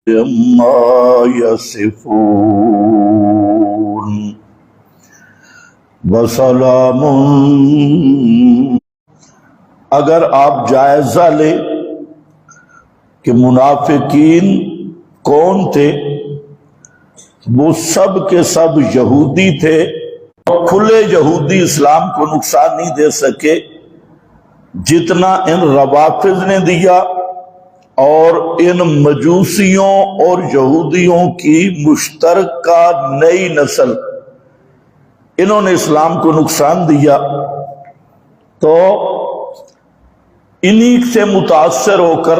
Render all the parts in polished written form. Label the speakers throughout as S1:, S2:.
S1: عما يصفون وسلام۔ اگر آپ جائزہ لیں کہ منافقین کون تھے، وہ سب کے سب یہودی تھے۔ کھلے یہودی اسلام کو نقصان نہیں دے سکے جتنا ان روافض نے دیا، اور ان مجوسیوں اور یہودیوں کی مشترکہ نئی نسل، انہوں نے اسلام کو نقصان دیا۔ تو انہی سے متاثر ہو کر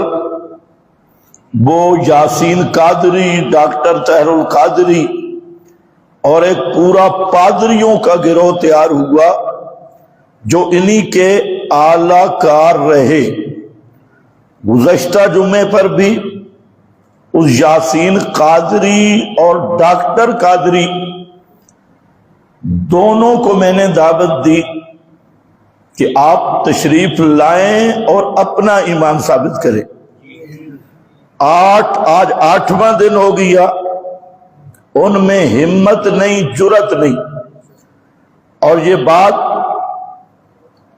S1: وہ یاسین قادری، ڈاکٹر طاہر القادری اور ایک پورا پادریوں کا گروہ تیار ہوا جو انہی کے اعلی کار رہے۔ گزشتہ جمعے پر بھی اس یاسین قادری اور ڈاکٹر قادری دونوں کو میں نے دعوت دی کہ آپ تشریف لائیں اور اپنا ایمان ثابت کریں۔ آج 8واں دن ہو گیا، ان میں ہمت نہیں، جرت نہیں، اور یہ بات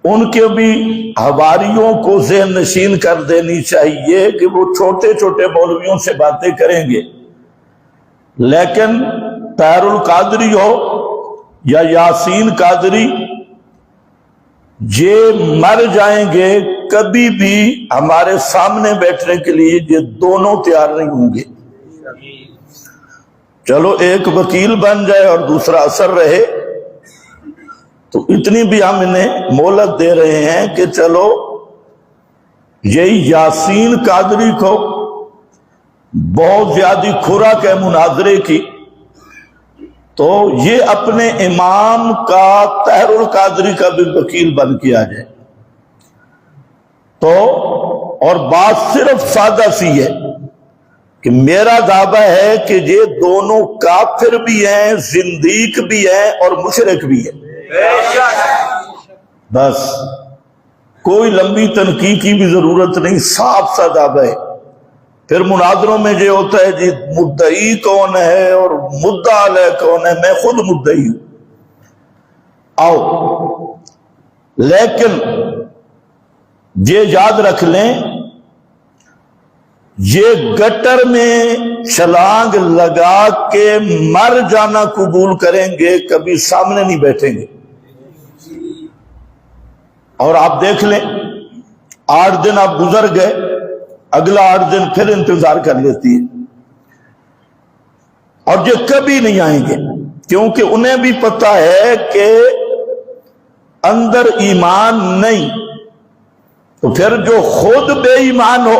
S1: ان کے بھی حواریوں کو ذہن نشین کر دینی چاہیے کہ وہ چھوٹے چھوٹے مولویوں سے باتیں کریں گے، لیکن طاہر القادری ہو یا یاسین قادری، یہ مر جائیں گے، کبھی بھی ہمارے سامنے بیٹھنے کے لیے یہ دونوں تیار نہیں ہوں گے۔ چلو ایک وکیل بن جائے اور دوسرا اثر رہے، تو اتنی بھی ہم انہیں مہلت دے رہے ہیں کہ چلو یہی یاسین قادری کو بہت زیادہ خوراک ہے مناظرے کی، تو یہ اپنے امام کا طاہر القادری کا بھی وکیل بن کے آ جائے۔ تو اور بات صرف سادہ سی ہے کہ میرا دعویٰ ہے کہ یہ دونوں کافر بھی ہیں، زندیق بھی ہیں اور مشرک بھی ہیں۔ بس کوئی لمبی تنقید کی بھی ضرورت نہیں، صاف سا دعویٰ ہے۔ پھر مناظروں میں یہ ہوتا ہے جی مدعی کون ہے اور مدعا علیہ کون ہے، میں خود مدعی ہوں، آؤ۔ لیکن یہ یاد رکھ لیں، یہ گٹر میں چھلانگ لگا کے مر جانا قبول کریں گے، کبھی سامنے نہیں بیٹھیں گے۔ اور آپ دیکھ لیں 8 دن آپ گزر گئے، اگلا 8 دن پھر انتظار کر لیتی ہے، اور یہ کبھی نہیں آئیں گے، کیونکہ انہیں بھی پتا ہے کہ اندر ایمان نہیں۔ تو پھر جو خود بے ایمان ہو،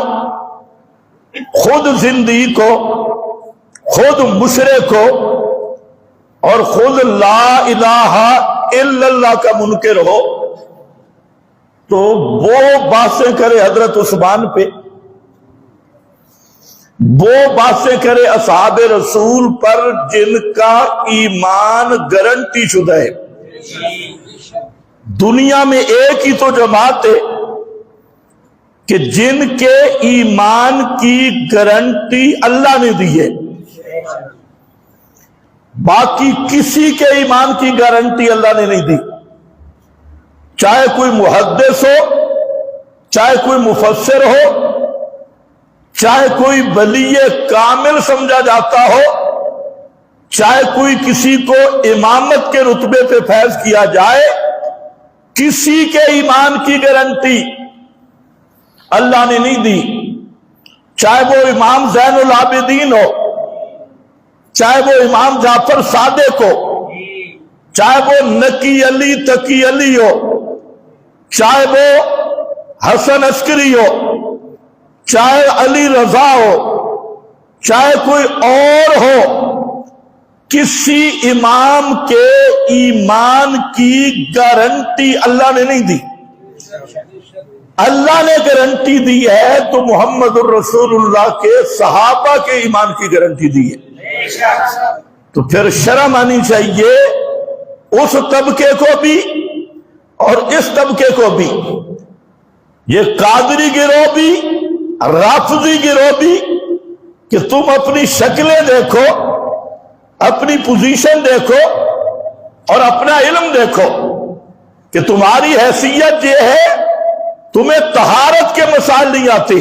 S1: خود زندیق ہو، خود مشرک ہو، اور خود لا الہ الا اللہ کا منکر ہو، تو وہ باتیں کرے حضرت عثمان پہ، وہ باتیں کرے اصحاب رسول پر جن کا ایمان گارنٹی شدہ ہے۔ دنیا میں ایک ہی تو جماعت ہے کہ جن کے ایمان کی گارنٹی اللہ نے دی ہے، باقی کسی کے ایمان کی گارنٹی اللہ نے نہیں دی۔ چاہے کوئی محدث ہو، چاہے کوئی مفسر ہو، چاہے کوئی ولی کامل سمجھا جاتا ہو، چاہے کوئی کسی کو امامت کے رتبے پہ فیض کیا جائے، کسی کے ایمان کی گارنٹی اللہ نے نہیں دی۔ چاہے وہ امام زین العابدین ہو، چاہے وہ امام جعفر صادق ہو، چاہے وہ نقی علی تقی علی ہو، چاہے وہ حسن عسکری ہو، چاہے علی رضا ہو، چاہے کوئی اور ہو، کسی امام کے ایمان کی گارنٹی اللہ نے نہیں دی۔ اللہ نے گارنٹی دی ہے تو محمد الرسول اللہ کے صحابہ کے ایمان کی گارنٹی دی ہے۔ تو پھر شرم آنی چاہیے اس طبقے کو بھی اور اس طبقے کو بھی، یہ قادری گروہ بھی، رافضی گروہ بھی، کہ تم اپنی شکلیں دیکھو، اپنی پوزیشن دیکھو اور اپنا علم دیکھو کہ تمہاری حیثیت یہ ہے، تمہیں طہارت کے مسائل نہیں آتے،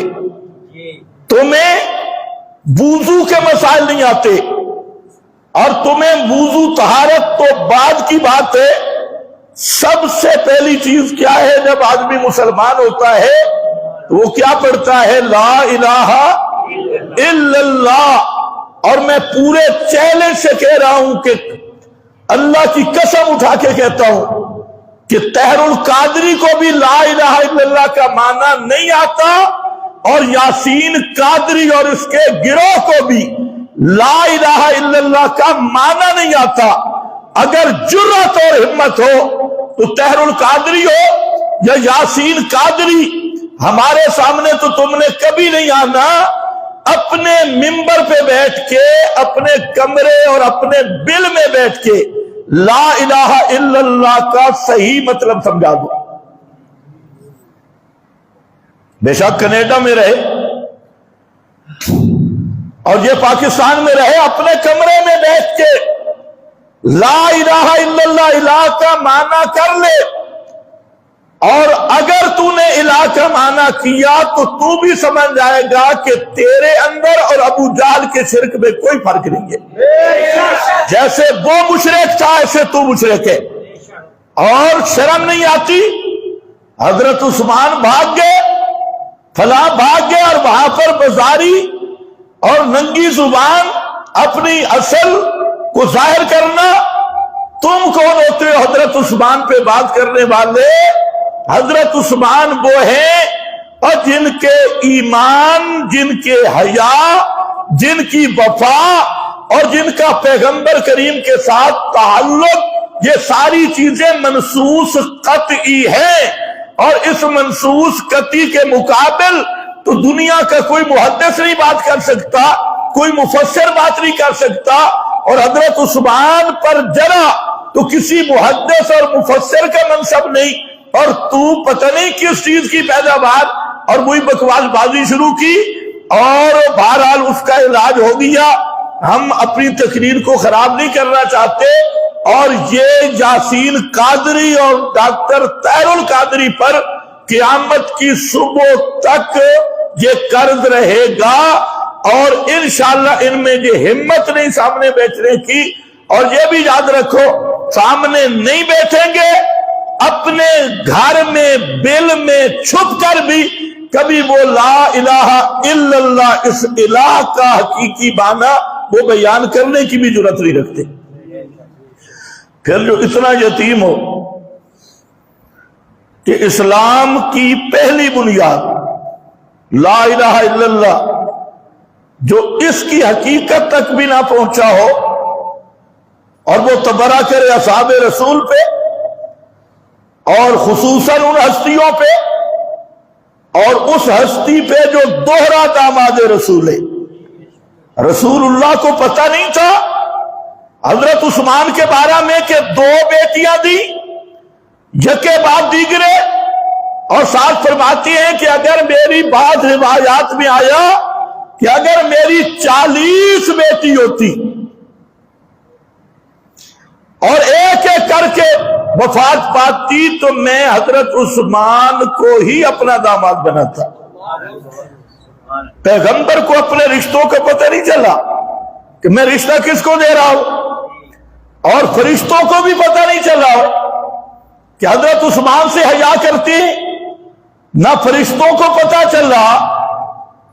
S1: تمہیں وضو کے مسائل نہیں آتے، اور تمہیں وضو طہارت تو بعد کی بات ہے، سب سے پہلی چیز کیا ہے جب آدمی مسلمان ہوتا ہے تو وہ کیا پڑھتا ہے؟ لا الہ الا اللہ۔ اور میں پورے چیلنج سے کہہ رہا ہوں کہ اللہ کی قسم اٹھا کے کہتا ہوں کہ طاہر القادری کو بھی لا الہ الا اللہ کا معنی نہیں آتا، اور یاسین قادری اور اس کے گروہ کو بھی لا الہ الا اللہ کا معنی نہیں آتا۔ اگر جرأت اور ہمت ہو تو طاہر القادری ہو یا یاسین قادری، ہمارے سامنے تو تم نے کبھی نہیں آنا، اپنے منبر پہ بیٹھ کے، اپنے کمرے اور اپنے بل میں بیٹھ کے لا الہ الا اللہ کا صحیح مطلب سمجھا دو۔ بے شک کینیڈا میں رہے اور یہ پاکستان میں رہے، اپنے کمرے میں بیٹھ کے لا الہ الا اللہ الہ کا معنی کر لے، اور اگر تو نے الہ کا معنی کیا تو تو بھی سمجھ جائے گا کہ تیرے اندر اور ابو جہل کے شرک میں کوئی فرق نہیں ہے۔ جیسے وہ مشرک تھا ایسے تو مشرک ہے، اور شرم نہیں آتی۔ حضرت عثمان بھاگ گئے، فلاں بھاگ گئے، اور وہاں پر بازاری اور ننگی زبان اپنی اصل کو ظاہر کرنا۔ تم کون ہوتے ہو حضرت عثمان پہ بات کرنے والے؟ حضرت عثمان وہ ہیں اور جن کے ایمان، جن کے حیا، جن کی وفا اور جن کا پیغمبر کریم کے ساتھ تعلق، یہ ساری چیزیں منصوص قطعی ہیں، اور اس منصوص قطعی کے مقابل تو دنیا کا کوئی محدث نہیں بات کر سکتا، کوئی مفسر بات نہیں کر سکتا، اور حضرت عثمان پر جرا تو کسی محدث اور مفسر کا منصب نہیں، اور تو پتہ نہیں کس چیز کی پیداوار، اور وہی بکواس بازی شروع کی، اور بہرحال اس کا علاج ہو گیا۔ ہم اپنی تقریر کو خراب نہیں کرنا چاہتے، اور یہ یاسین قادری اور ڈاکٹر طاہر القادری پر قیامت کی صبح تک یہ قرض رہے گا، اور انشاءاللہ ان میں یہ ہمت نہیں سامنے بیٹھنے کی۔ اور یہ بھی یاد رکھو، سامنے نہیں بیٹھیں گے، اپنے گھر میں بل میں چھپ کر بھی کبھی وہ لا الہ الا اللہ اس الہ کا حقیقی معنی وہ بیان کرنے کی بھی جرات نہیں رکھتے۔ پھر جو اتنا یتیم ہو کہ اسلام کی پہلی بنیاد لا الہ الا اللہ، جو اس کی حقیقت تک بھی نہ پہنچا ہو، اور وہ تبرہ کرے اصحاب رسول پہ اور خصوصاً ان ہستیوں پہ، اور اس ہستی پہ جو دوہرا داماد رسول ہے۔ رسول اللہ کو پتہ نہیں تھا حضرت عثمان کے بارے میں کہ 2 بیٹیاں دی، یکے بعد دیگرے، اور ساتھ فرماتی ہیں کہ اگر میری بات روایات میں آیا کہ اگر میری 40 بیٹی ہوتی اور ایک ایک کر کے وفات پاتی تو میں حضرت عثمان کو ہی اپنا داماد بناتا۔ پیغمبر کو اپنے رشتوں کا پتہ نہیں چلا کہ میں رشتہ کس کو دے رہا ہوں، اور فرشتوں کو بھی پتہ نہیں چلا کہ حضرت عثمان سے حیا کرتی، نہ فرشتوں کو پتہ چلا،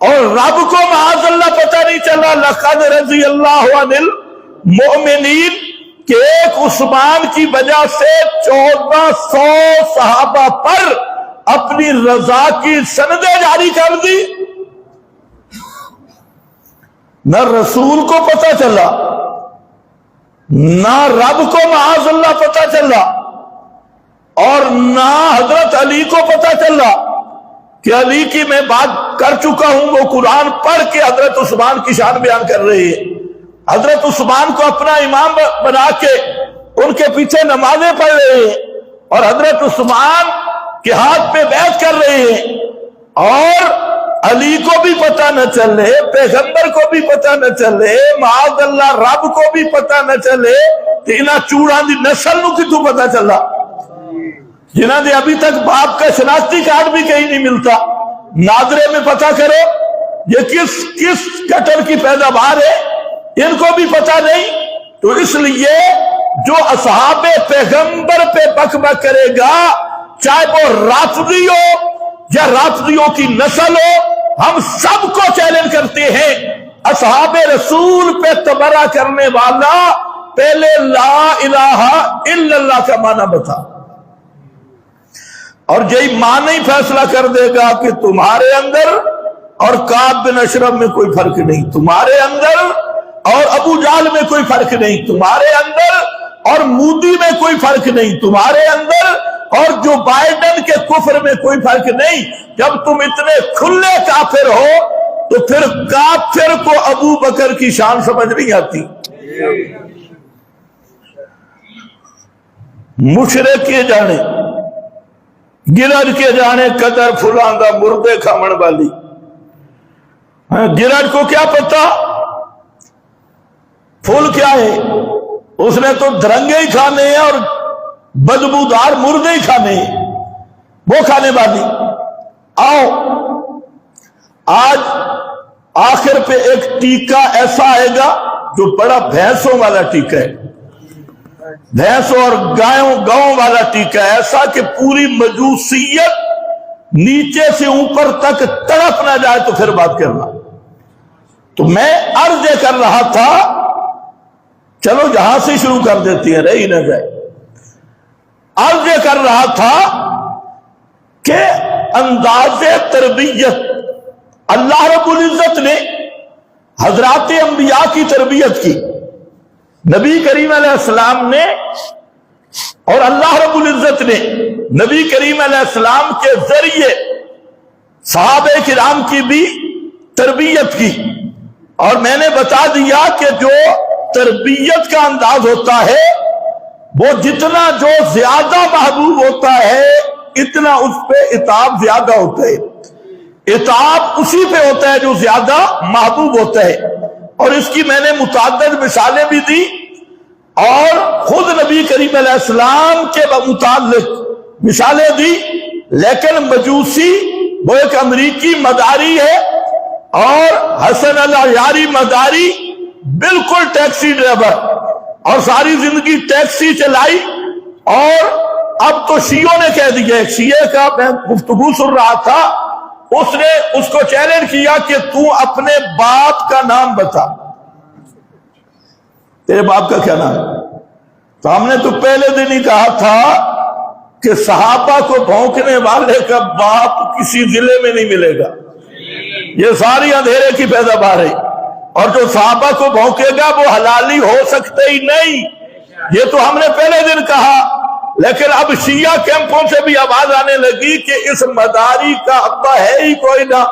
S1: اور رب کو معاذ اللہ پتہ نہیں چلا۔ لقد رضی اللہ عن المؤمنین کہ ایک عثمان کی وجہ سے 1400 صحابہ پر اپنی رضا کی سندیں جاری کر دی۔ نہ رسول کو پتہ چلا، نہ رب کو معاذ اللہ پتہ چلا، اور نہ حضرت علی کو پتہ چلا کہ علی کی میں بات کر چکا ہوں، وہ قرآن پڑھ کے حضرت عثمان کی شان بیان کر رہے ہیں، حضرت عثمان کو اپنا امام بنا کے ان کے پیچھے نمازیں پڑھ رہے ہیں، اور حضرت عثمان کے ہاتھ پہ بیعت کر رہے ہیں، اور علی کو بھی پتہ نہ چلے، پیغمبر کو بھی پتہ نہ چلے، معاذ اللہ رب کو بھی پتہ نہ چلے، تو انہاں چوڑاں دی نسل نو کتوں پتہ چلا؟ جنہاں دے ابھی تک باپ کا شناختی کارڈ بھی کہیں نہیں ملتا، ناظرے میں پتہ کرو یہ کس کٹر کی پیداوار ہے، ان کو بھی پتہ نہیں۔ تو اس لیے جو اصحاب پیغمبر پہ بک بک کرے گا، چاہے وہ رافضی ہو یا رافضیوں کی نسل ہو، ہم سب کو چیلنج کرتے ہیں، اصحاب رسول پہ تبرہ کرنے والا پہلے لا الہ الا اللہ کا معنی بتا، اور یہی معنی فیصلہ کر دے گا کہ تمہارے اندر اور کعب بن اشرف میں کوئی فرق نہیں، تمہارے اندر اور ابو جہل میں کوئی فرق نہیں، تمہارے اندر اور مودی میں کوئی فرق نہیں، تمہارے اندر اور جو بائیڈن کے کفر میں کوئی فرق نہیں۔ جب تم اتنے کھلے کافر ہو تو پھر کافر کو ابو بکر کی شان سمجھ نہیں آتی۔ مشرک کے جانے، گرج کے جانے قدر فلاں دا مردے کھامن والی، گرج کو کیا پتا پھول کیا ہے؟ اس نے تو درنگے ہی کھانے ہیں اور بدبودار مردے ہی کھانے ہیں، وہ کھانے والی۔ آؤ آج آخر پہ ایک ٹیکہ ایسا آئے گا جو بڑا بھینسوں والا ٹیکہ ہے، بھینسوں اور گاؤں والا ٹیکہ ہے، ایسا کہ پوری مجوسیت نیچے سے اوپر تک تڑپ نہ جائے تو پھر بات کرنا۔ تو میں عرض کر رہا تھا، چلو یہاں سے شروع کر دیتی ہیں، رہی نہ جائے۔ عرض کر رہا تھا کہ انداز تربیت اللہ رب العزت نے حضرات انبیاء کی تربیت کی، نبی کریم علیہ السلام نے اور اللہ رب العزت نے نبی کریم علیہ السلام کے ذریعے صحابہ کرام کی بھی تربیت کی، اور میں نے بتا دیا کہ جو تربیت کا انداز ہوتا ہے وہ جتنا جو زیادہ محبوب ہوتا ہے اتنا اس پہ عتاب زیادہ ہوتا ہے، عتاب اسی پہ ہوتا ہے جو زیادہ محبوب ہوتا ہے۔ اور اس کی میں نے متعدد مثالیں بھی دی، اور خود نبی کریم علیہ السلام کے متعلق مثالیں دی، لیکن مجوسی وہ ایک امریکی مداری ہے، اور حسن العیاری مداری بالکل ٹیکسی ڈرائیور، اور ساری زندگی ٹیکسی چلائی، اور اب تو شیعوں نے کہہ دیا، ایک شیعہ کا میں گفتگو سن رہا تھا، اس نے اس کو چیلنج کیا کہ تو اپنے باپ کا نام بتا، تیرے باپ کا کیا نام ہے؟ تو ہم نے تو پہلے دن ہی کہا تھا کہ صحابہ کو بھونکنے والے کا باپ کسی ضلع میں نہیں ملے گا، یہ ساری اندھیرے کی پیداوار ہے، اور جو صحابہ کو بھونکے گا وہ حلالی ہو سکتے ہی نہیں، یہ تو ہم نے پہلے دن کہا۔ لیکن اب شیعہ کیمپوں سے بھی آواز آنے لگی کہ اس مداری کا ابا ہے ہی کوئی نہ،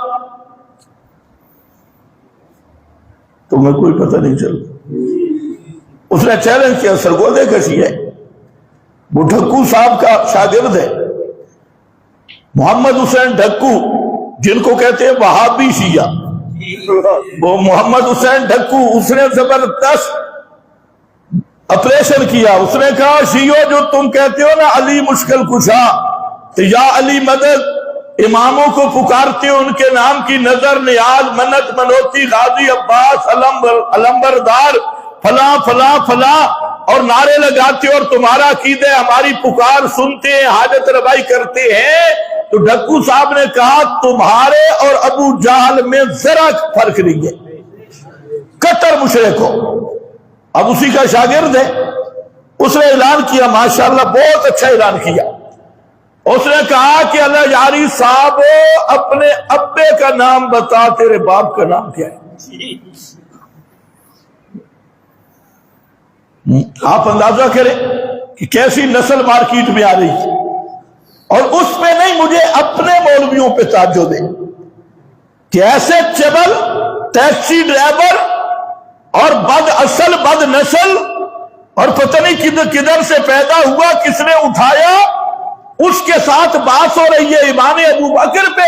S1: تمہیں کوئی پتہ نہیں چلتا۔ اس نے چیلنج کیا، سرگودے کا شیعہ، وہ ڈھکو صاحب کا شاگرد ہے، محمد حسین ڈھکو، جن کو کہتے ہیں وہابی شیعہ، وہ محمد حسین ڈھکو، اس نے زبردست آپریشن کیا، اس نے کہا شیعو جو تم کہتے ہو نا علی مشکل کشا، تو یا علی مدد، اماموں کو پکارتے ہو ان کے نام کی نظر نیاز منت منوتی غازی عباس علمبردار فلاں فلاں فلاں، اور نعرے لگاتے ہو، اور تمہارا عقیدہ ہماری پکار سنتے ہیں، حاجت روائی کرتے ہیں۔ تو ڈھکو صاحب نے کہا تمہارے اور ابو جہل میں ذرا فرق نہیں ہے، کٹر مشرک ہو۔ اب اسی کا شاگرد ہے، اس نے اعلان کیا، ماشاءاللہ بہت اچھا اعلان کیا، اس نے کہا کہ اللہ یاری صاحب اپنے ابے کا نام بتا، تیرے باپ کا نام کیا ہے؟ آپ اندازہ کریں کہ کیسی نسل مارکیٹ میں آ رہی ہے، اور اس پہ نہیں، مجھے اپنے مولویوں پہ تعجب ہے کہ ایسے چبل ٹیکسی ڈرائیور اور بد اصل بد نسل، اور پتہ نہیں کدھر سے پیدا ہوا، کس نے اٹھایا، اس کے ساتھ بات ہو رہی ہے امام ابو بکر پہ،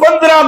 S1: 15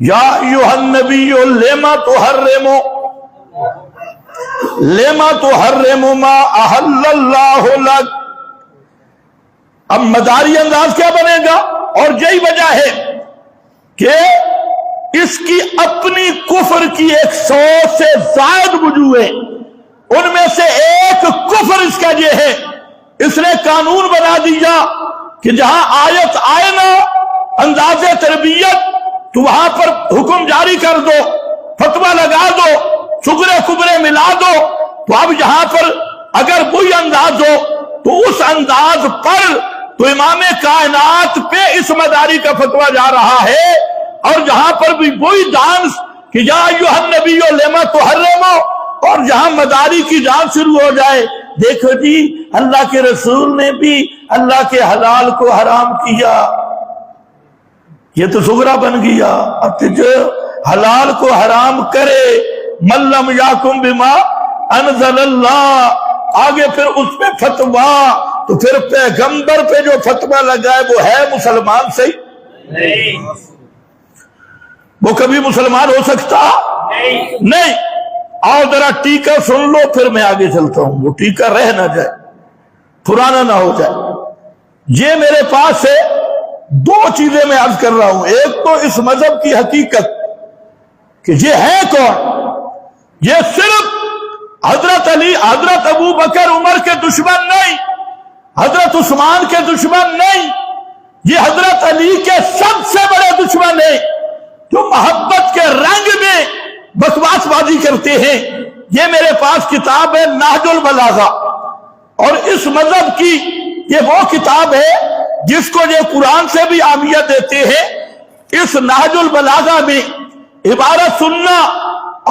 S1: یا ایھا النبی لما تحرم ما احل اللہ لک. اب مداری انداز کیا بنے گا؟ اور یہی وجہ ہے کہ اس کی اپنی کفر کی 100 سے زائد وجوہ ہیں. ان میں سے ایک کفر اس کا یہ ہے، اس نے قانون بنا دیا کہ جہاں آیت آئے نا انداز تربیت تو وہاں پر حکم جاری کر دو، فتویٰ لگا دو، سغرے کبرے ملا دو. تو اب یہاں پر اگر کوئی انداز ہو تو اس انداز پر تو امام کائنات پہ اس مداری کا فتویٰ جا رہا ہے. اور جہاں پر بھی وہی ڈانس کہ یا ایھا النبی لما تحرم، اور جہاں مداری کی جان شروع ہو جائے، دیکھو جی اللہ کے رسول نے بھی اللہ کے حلال کو حرام کیا، یہ تو صغرا بن گیا. اب جو حلال کو حرام کرے من لم یحکم بما انزل اللہ، آگے پھر اس پہ فتویٰ، تو پھر پیغمبر پہ جو فتویٰ لگائے وہ ہے مسلمان سے نہیں؟ وہ کبھی مسلمان ہو سکتا نہیں. آؤ ذرا ٹیکہ سن لو پھر میں آگے چلتا ہوں، وہ ٹیکہ رہ نہ جائے، پرانا نہ ہو جائے. یہ میرے پاس ہے، دو چیزیں میں عرض کر رہا ہوں. ایک تو اس مذہب کی حقیقت کہ یہ ہے کون. یہ صرف حضرت علی، حضرت ابو بکر عمر کے دشمن نہیں، حضرت عثمان کے دشمن نہیں، یہ حضرت علی کے سب سے بڑے دشمن ہیں جو محبت کے رنگ میں بکواس بازی کرتے ہیں. یہ میرے پاس کتاب ہے نہج البلاغہ، اور اس مذہب کی یہ وہ کتاب ہے جس کو یہ قرآن سے بھی اہمیت دیتے ہیں. اس نہج البلاغہ میں عبارت سننا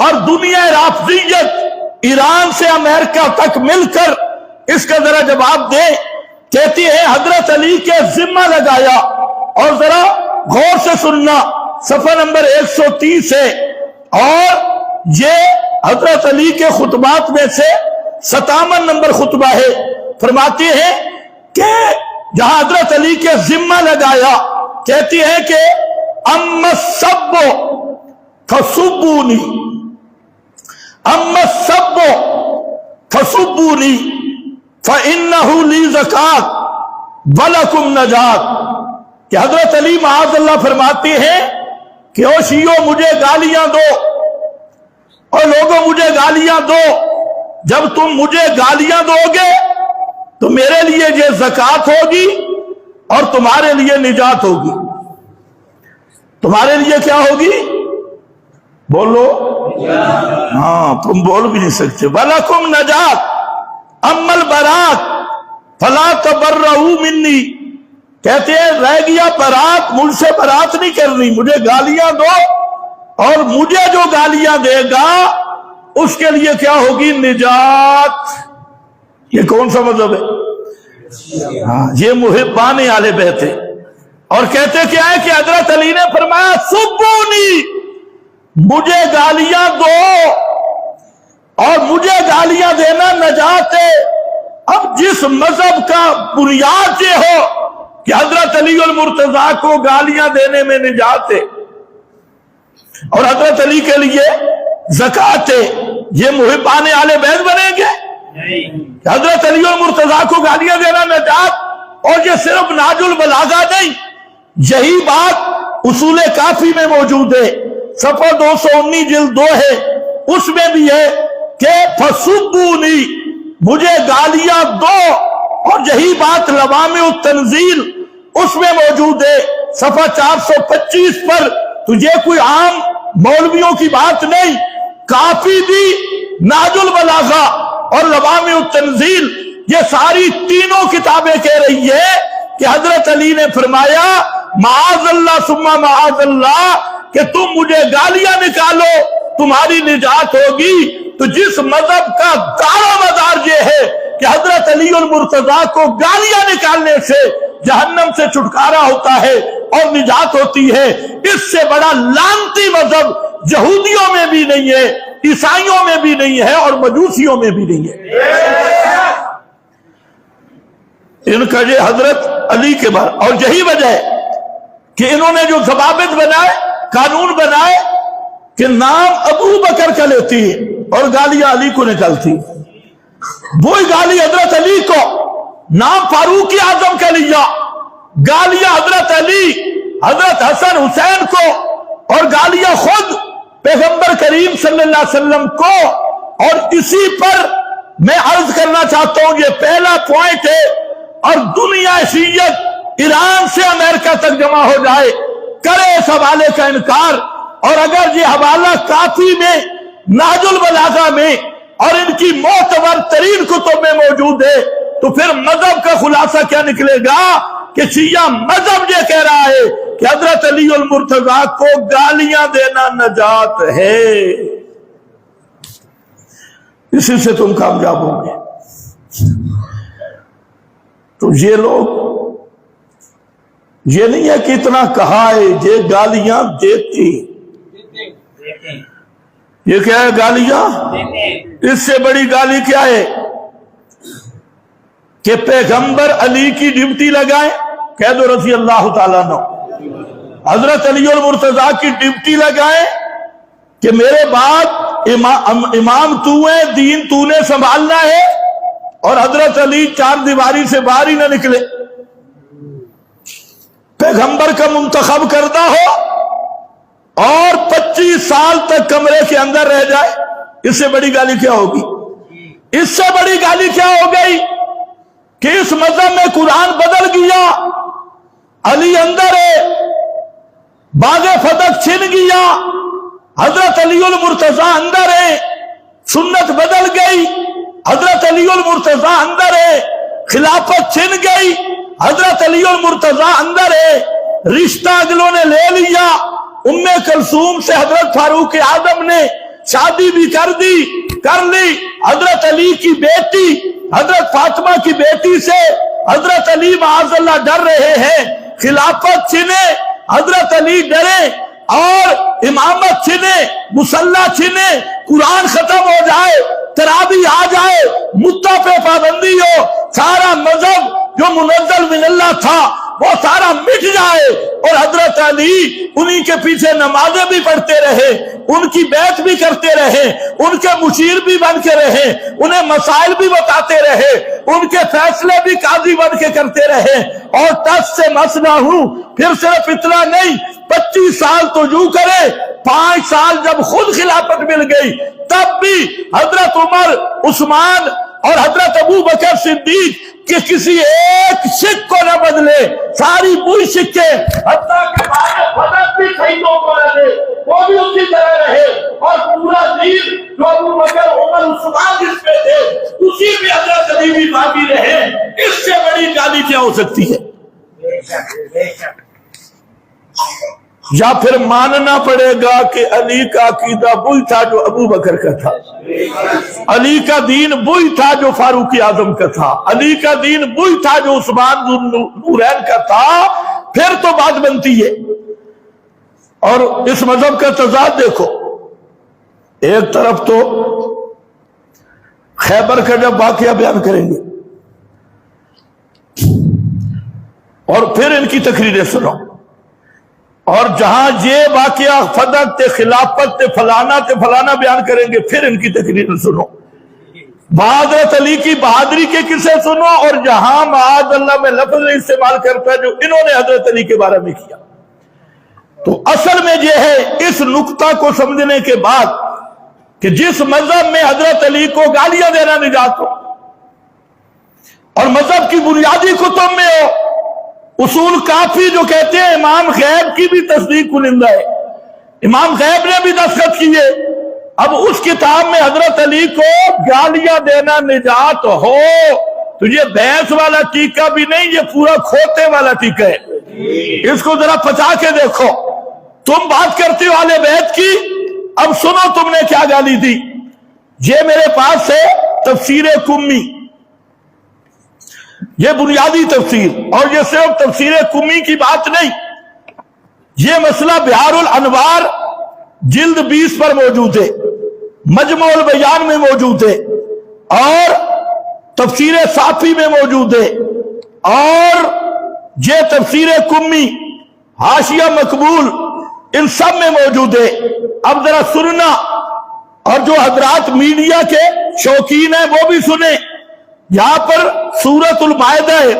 S1: اور دنیا رافضیت ایران سے امریکہ تک مل کر اس کا ذرا جواب دیں. کہتی ہے حضرت علی کے ذمہ لگایا، اور ذرا غور سے سننا، صفحہ نمبر 130 ہے، اور یہ حضرت علی کے خطبات میں سے 57 نمبر خطبہ ہے. فرماتے ہیں کہ جہاں حضرت علی کے ذمہ لگایا، کہتی ہے کہ اما السب فسبونی، اما السب فسبونی فإنہ لی زکات ولکم نجات. کہ حضرت علی معاذ اللہ فرماتے ہیں کہ او شیعو مجھے گالیاں دو، اور لوگوں مجھے گالیاں دو. جب تم مجھے گالیاں دو گے تو میرے لیے یہ زکات ہوگی اور تمہارے لیے نجات ہوگی. تمہارے لیے کیا ہوگی؟ بولو. ہاں تم بول بھی نہیں سکتے. وَلَكُمْ نَجَاتٍ اَمَّا الْبَرَاتُ فَلَا تَبَرَّؤُوا مِنِّي. کہتے ہیں رہ گیا برات، مجھ سے برات نہیں کرنی، مجھے گالیاں دو، اور مجھے جو گالیاں دے گا اس کے لیے کیا ہوگی؟ نجات. یہ کون سا مذہب ہے؟ ہاں یہ محبان اہل بیت ہے. اور کہتے کیا ہے کہ حضرت علی نے فرمایا سبونی، مجھے گالیاں دو، اور مجھے گالیاں دینا نجات ہے. اب جس مذہب کا بنیاد یہ ہو کہ حضرت علی المرتضیٰ کو گالیاں دینے میں نجات ہے اور حضرت علی کے لیے زکات ہے، یہ محبان اہل بیت بنیں گے؟ حضرت علی المرتضیٰ کو گالیاں دینا نجات. اور یہ صرف نہج البلاغہ نہیں، یہی بات اصول کافی میں موجود ہے، صفحہ 219 جلد 2 ہے، اس میں بھی ہے کہ فسبونی، مجھے گالیاں دو. اور یہی بات لوامع التنزیل اس میں موجود ہے، صفحہ 425 پر. تو یہ کوئی عام مولویوں کی بات نہیں، کافی بھی، نہج البلاغہ اور لوامع التنزیل، یہ ساری تینوں کتابیں کہہ رہی ہے کہ حضرت علی نے فرمایا معاذ اللہ ثم معاذ اللہ کہ تم مجھے گالیاں نکالو تمہاری نجات ہوگی. تو جس مذہب کا دار و مدار یہ ہے کہ حضرت علی المرتضیٰ کو گالیاں نکالنے سے جہنم سے چھٹکارا ہوتا ہے اور نجات ہوتی ہے، اس سے بڑا لعنتی مذہب یہودیوں میں بھی نہیں ہے، عیسائیوں میں بھی نہیں ہے، اور مجوسیوں میں بھی نہیں ہے. ان کا یہ حضرت علی کے بارے، اور یہی وجہ ہے کہ انہوں نے جو ضوابط بنائے قانون بنائے کہ نام ابو بکر کا لیتی ہے اور گالیاں علی کو نکلتی، وہی گالی حضرت علی کو نام فاروق اعظم کا لیا، گالیاں حضرت علی، حضرت حسن حسین کو، اور گالیاں خود پیغمبر کریم صلی اللہ علیہ وسلم کو۔ اور اسی پر میں عرض کرنا چاہتا ہوں، یہ پہلا پوائنٹ ہے، اور دنیا شیعت ایران سے امریکہ تک جمع ہو جائے کرے اس حوالے کا انکار، اور اگر یہ حوالہ کافی میں، نہج البلاغہ میں اور ان کی معتبر ترین کتب میں موجود ہے، تو پھر مذہب کا خلاصہ کیا نکلے گا کہ شیعہ مذہب یہ کہہ رہا ہے کہ حضرت علی المرتضیٰ کو گالیاں دینا نجات ہے۔ اسی سے تم کامیاب ہوں گے۔ تو یہ لوگ یہ نہیں ہے کہ اتنا کہا ہے، یہ گالیاں دیتی، یہ کیا ہے گالیاں؟ اس سے بڑی گالی کیا ہے کہ پیغمبر علی کی ڈیوٹی لگائیں، کہہ دو رضی اللہ تعالیٰ عنہ، حضرت علی المرتضیٰ کی ڈیوٹی لگائیں کہ میرے بعد امام تو ہے، دین تو نے سنبھالنا ہے، اور حضرت علی چار دیواری سے باہر ہی نہ نکلے، پیغمبر کا منتخب کردہ ہو اور 25 سال تک کمرے کے اندر رہ جائے، اس سے بڑی گالی کیا ہوگی؟ اس سے بڑی گالی کیا ہو گئی کہ اس مذہب میں قرآن بدل گیا، علی اندر ہے، باغ فتح چھن گیا، حضرت علی المرتضیٰ اندر ہے، سنت بدل گئی، حضرت علی المرتضیٰ اندر ہے، خلافت چھن گئی، حضرت علی المرتضیٰ اندر ہے، رشتہ اگلوں نے لے لیا، ام کلثوم سے حضرت فاروق اعظم نے شادی بھی کر لی، حضرت علی کی بیٹی حضرت فاطمہ کی بیٹی سے حضرت علی معاذ اللہ ڈر رہے ہیں، خلافت چھنے، حضرت علی ڈرے، اور امامت چھنے، مصلی چھنے، قرآن ختم ہو جائے، تراویح آ جائے، مدہ پہ پابندی ہو، سارا مذہب جو منزل من اللہ تھا وہ سارا مٹ جائے، اور حضرت علی انہی کے پیچھے نمازیں بھی پڑھتے رہے، ان کی بیعت بھی کرتے رہے، ان کے مشیر بھی بن کے رہے، انہیں مسائل بھی بتاتے رہے، ان کے فیصلے بھی قاضی بن کے کرتے رہے، اور ٹس سے مس نہ ہوں۔ پھر صرف اتنا نہیں، 25 سال تو یوں کرے، 5 سال جب خود خلافت مل گئی تب بھی حضرت عمر، عثمان اور حضرت ابو بکر صدیق کہ کسی ایک سکھ کو نہ بدلے، ساری پوری سکھے، حتیٰ کہ فدق بھی شہیدوں کو نہ دے، وہ بھی اسی طرح رہے، اور پورا دین جو ابو بکر، عمر، عثمان جس پہ تھے اسی پہ حضرت علی بھی باقی رہے۔ اس سے بڑی گالی کیا ہو سکتی ہے؟ یا پھر ماننا پڑے گا کہ علی کا عقیدہ وہی تھا جو ابو بکر کا تھا، علی کا دین وہی تھا جو فاروق اعظم کا تھا، علی کا دین وہی تھا جو عثمان نورین کا تھا، پھر تو بات بنتی ہے۔ اور اس مذہب کا تضاد دیکھو، ایک طرف تو خیبر کا جب واقعہ بیان کریں گے اور پھر ان کی تقریریں سنو، اور جہاں یہ واقعہ فتح تے، خلافت تے، فلانا بیان کریں گے، پھر ان کی تقریر سنو، حضرت علی کی بہادری کے قصے سنو، اور جہاں معاذ اللہ میں لفظ استعمال کرتا ہے جو انہوں نے حضرت علی کے بارے میں کیا۔ تو اصل میں یہ ہے اس نقطہ کو سمجھنے کے بعد کہ جس مذہب میں حضرت علی کو گالیاں دینا نجات ہو، اور مذہب کی بنیادی کتب میں ہو، اصول کافی جو کہتے ہیں امام غیب کی بھی تصدیق کنندہ ہے، امام غیب نے بھی دستخط کیے، اب اس کتاب میں حضرت علی کو گالیاں دینا نجات ہو تو یہ بھینس والا ٹیکہ بھی نہیں، یہ پورا کھوتے والا ٹیکہ ہے۔ اس کو ذرا پچا کے دیکھو، تم بات کرتے ہو اہل بیت کی، اب سنو تم نے کیا گالی دی۔ یہ میرے پاس ہے تفسیر کمی، یہ بنیادی تفسیر، اور یہ صرف تفسیر کمی کی بات نہیں، یہ مسئلہ بہار الانوار جلد 20 پر موجود ہے، مجمع البیان میں موجود ہے، اور تفسیر صافی میں موجود ہے، اور یہ تفسیر کمی حاشیہ مقبول ان سب میں موجود ہے۔ اب ذرا سننا، اور جو حضرات میڈیا کے شوقین ہیں وہ بھی سنیں۔ یہاں پر سورۃ المائدہ ہے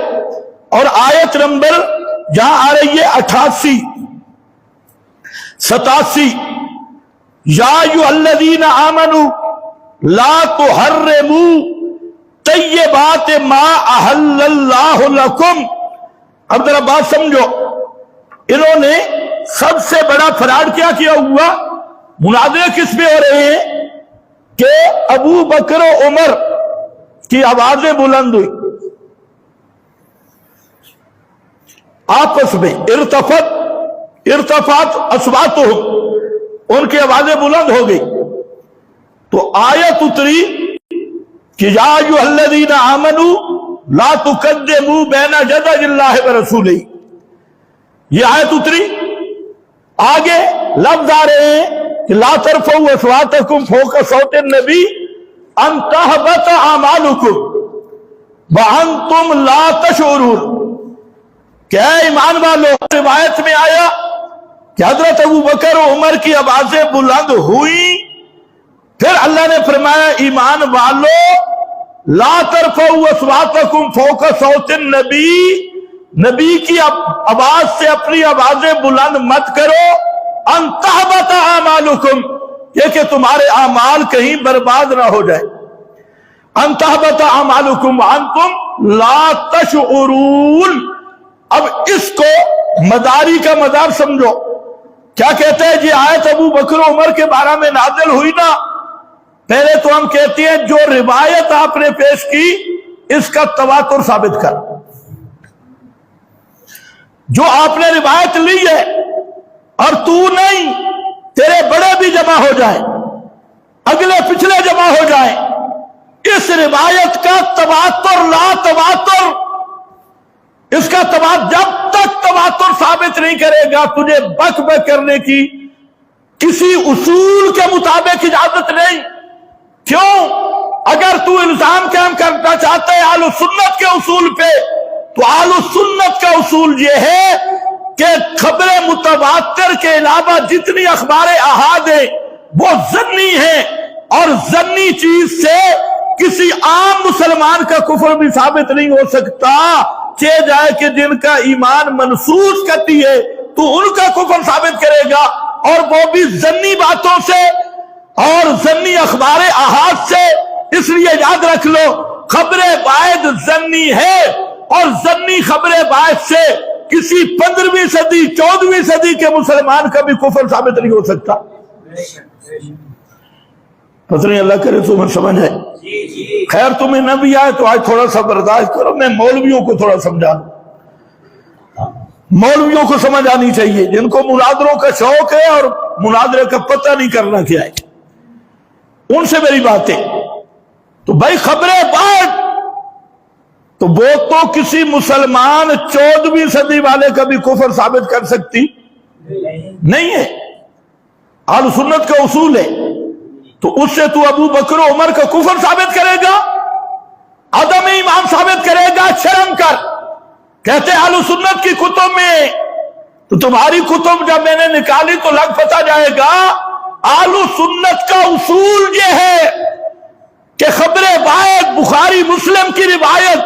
S1: اور آیت نمبر جہاں آ رہی ہے 88 87، یا ایھا الذین آمنوا لا تحرموا طیبات ما احل اللہ لکم۔ اب ذرا بات سمجھو، انہوں نے سب سے بڑا فراڈ کیا ہوا؟ مناظرے کس میں ہو رہے ہیں کہ ابو بکر و عمر کی آوازیں بلند ہوئی، آپس میں ارتفعت اصواتہم، ان کی آوازیں بلند ہو گئی، تو آیت اتری کہ یا ایھا الذین آمنوا لا تقدموا بین یدی اللہ ورسولہ۔ یہ آیت اتری، آگے لفظ آ رہے ہیں کہ لا ترفعوا اصواتکم فوق صوت النبی ان تحبط اعمالکم وانتم لا تشعرون۔ کیا ایمان والو، روایت میں آیا کہ حضرت ابو بکر و عمر کی آوازیں بلند ہوئی، پھر اللہ نے فرمایا ایمان والو لا ترفعوا اصواتکم فوق صوت النبی، نبی کی آواز سے اپنی آوازیں بلند مت کرو، ان تحبط اعمالکم، یہ کہ تمہارے اعمال کہیں برباد نہ ہو جائے، ان تحبط اعمالکم وانتم لا تشعرون۔ اب اس کو مداری کا مدار سمجھو، کیا کہتے ہیں جی آیت ابو بکر و عمر کے بارے میں نازل ہوئی نا، پہلے تو ہم کہتے ہیں جو روایت آپ نے پیش کی اس کا تواتر ثابت کر، جو آپ نے روایت لی ہے اور تو نہیں، تیرے بڑے بھی جمع ہو جائیں، اگلے پچھلے جمع ہو جائیں، اس روایت کا تواتر لا تواتر، اس کا جب تک تواتر ثابت نہیں کرے گا تجھے بک بک کرنے کی کسی اصول کے مطابق اجازت نہیں۔ کیوں؟ اگر تو الزام قائم کرنا چاہتا ہے اہل سنت کے اصول پہ، تو اہل سنت کا اصول یہ ہے کہ خبر متواتر کے علاوہ جتنی اخبار احاد ہیں وہ ظنی ہیں، اور ظنی چیز سے کسی عام مسلمان کا کفر بھی ثابت نہیں ہو سکتا، چہ جائے کہ جن کا ایمان منسوخ کرتی ہے تو ان کا کفر ثابت کرے گا، اور وہ بھی ظنی باتوں سے اور ظنی اخبار احاد سے۔ اس لیے یاد رکھ لو، خبر واحد ظنی ہے، اور ظنی خبر واحد سے کسی 15ویں صدی 14ویں صدی کے مسلمان کا بھی کفر ثابت نہیں ہو سکتا۔ پتہ نہیں اللہ کرے تمہیں سمجھ ہے، خیر تمہیں نہ بھی آئے تو آج تھوڑا سا برداشت کرو، میں مولویوں کو تھوڑا سمجھا دوں، مولویوں کو سمجھ آنی چاہیے جن کو مناظروں کا شوق ہے اور مناظرے کا پتہ نہیں کرنا کیا ہے، ان سے میری بات ہے۔ تو بھائی خبریں بات تو وہ تو کسی مسلمان 14ویں صدی والے کا بھی کفر ثابت کر سکتی نہیں ہے، اہل سنت کا اصول ہے، تو اس سے تو ابو بکر و عمر کا کفر ثابت کرے گا، عدم ایمان ثابت کرے گا، شرم کر۔ کہتے اہل سنت کی کتب میں، تو تمہاری کتب جب میں نے نکالی تو لگ پتا جائے گا، اہل سنت کا اصول یہ ہے کہ خبر واحد بخاری مسلم کی روایت،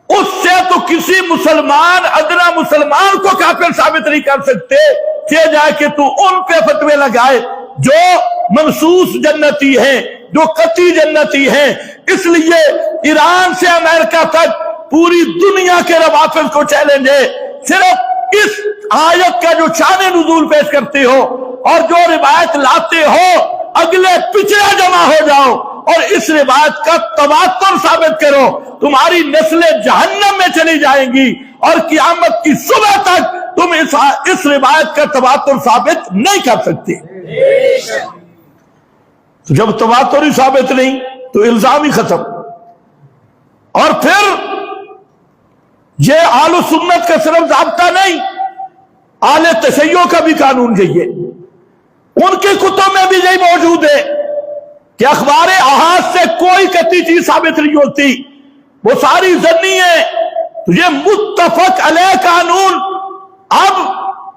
S1: اس سے تو کسی مسلمان ادنا مسلمان کو کافر ثابت نہیں کر سکتے، کہ جائے کہ تو ان پہ فتوے لگائے جو منصوص جنتی ہیں، جو قطعی جنتی ہیں۔ اس لیے ایران سے امریکہ تک پوری دنیا کے روافض کو چیلنج ہے، صرف اس آیت کا جو شان نزول پیش کرتے ہو اور جو روایت لاتے ہو، اگلے پچھلے جمع ہو جاؤ اور اس روایت کا تواتر ثابت کرو، تمہاری نسلیں جہنم میں چلی جائیں گی، اور قیامت کی صبح تک تم اس روایت کا تواتر ثابت نہیں کر سکتے۔ تو جب تواتر ہی ثابت نہیں تو الزام ہی ختم۔ اور پھر یہ اہل سنت کا صرف ضابطہ نہیں، اہل تشیع کا بھی قانون یہی ہے، ان کی کتب میں بھی یہی موجود ہے کہ اخبار احاد سے کوئی قطعی چیز ثابت نہیں ہوتی، وہ ساری ظنی ہے۔ تو یہ متفق علیہ قانون اب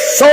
S1: 100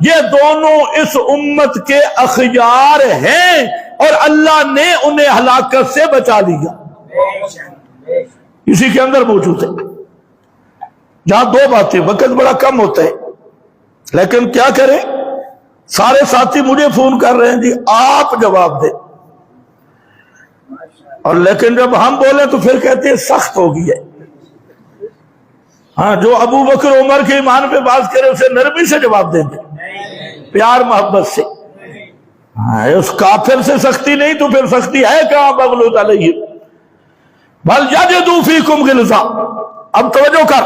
S1: یہ دونوں اس امت کے اخیار ہیں اور اللہ نے انہیں ہلاکت سے بچا لیا. اسی کے اندر موجود ہے. جہاں دو باتیں، وقت بڑا کم ہوتا ہے لیکن کیا کریں، سارے ساتھی مجھے فون کر رہے ہیں جی آپ جواب دیں، اور لیکن جب ہم بولیں تو پھر کہتے ہیں سخت ہو گئی ہے. ہاں، جو ابو بکر عمر کے ایمان پہ بات کرے اسے نرمی سے جواب دیں گے، پیار محبت سے. ہاں، اس کافر سے سختی نہیں تو پھر سختی ہے کہاں؟ مغلوظ علیہ بل یجدوا فیکم غلظہ. اب توجہ کر،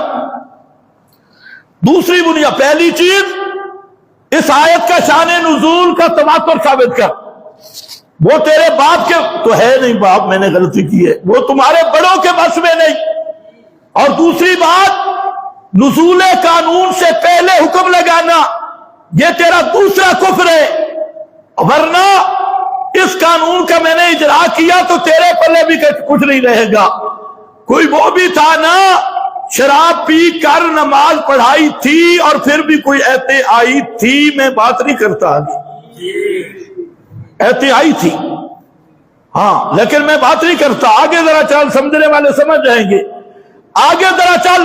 S1: دوسری بنیاد، پہلی چیز اس آیت کا شان نزول کا تواتر ثابت کر. وہ تیرے باپ کے تو ہے نہیں، باپ میں نے غلطی کی ہے، وہ تمہارے بڑوں کے بس میں نہیں. اور دوسری بات، نزول قانون سے پہلے حکم لگانا یہ تیرا دوسرا کفر ہے. ورنہ اس قانون کا میں نے اجرا کیا تو تیرے پلے بھی کچھ نہیں رہے گا. کوئی وہ بھی تھا نا، شراب پی کر نماز پڑھائی تھی اور پھر بھی کوئی ایتے آئی تھی، میں بات نہیں کرتا ایتے آئی تھی، ہاں لیکن میں بات نہیں کرتا. آگے ذرا چل، سمجھنے والے سمجھ جائیں گے. آگے ذرا چل،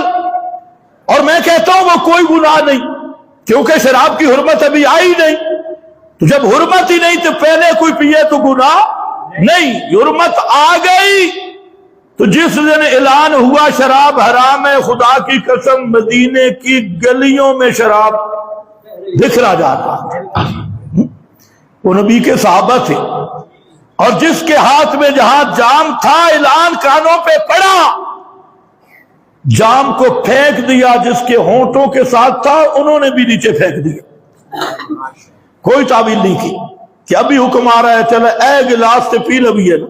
S1: اور میں کہتا ہوں وہ کوئی گناہ نہیں، کیونکہ شراب کی حرمت ابھی آئی نہیں. تو جب حرمت ہی نہیں تو پہلے کوئی پیے تو گناہ نہیں. حرمت آ گئی تو جس دن اعلان ہوا شراب حرام ہے، خدا کی قسم مدینے کی گلیوں میں شراب بکھرا جاتا. وہ نبی کے صحابہ تھے، اور جس کے ہاتھ میں جہاں جام تھا اعلان کانوں پہ پڑا، جام کو پھینک دیا. جس کے ہونٹوں کے ساتھ تھا انہوں نے بھی نیچے پھینک دیا. کوئی تعویل نہیں کی کہ ابھی حکم آ رہا ہے چلے اے گلاس سے پی لبی ہے نا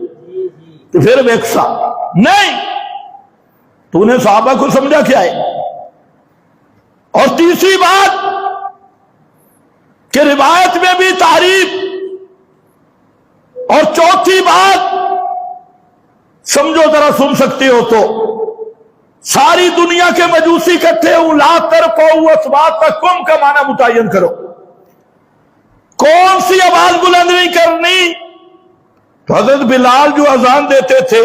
S1: تو پھر ویکسا نہیں. تو نے صحابہ کو سمجھا کیا ہے. اور تیسری بات کہ روایت میں بھی تعریف. اور چوتھی بات سمجھو ذرا، سن سکتے ہو تو، ساری دنیا کے مجوسی اکٹھے ہوں، لا ترفعوا اصواتکم کا معنی متعین کرو. کون سی آواز بلند نہیں کرنی؟ تو حضرت بلال جو اذان دیتے تھے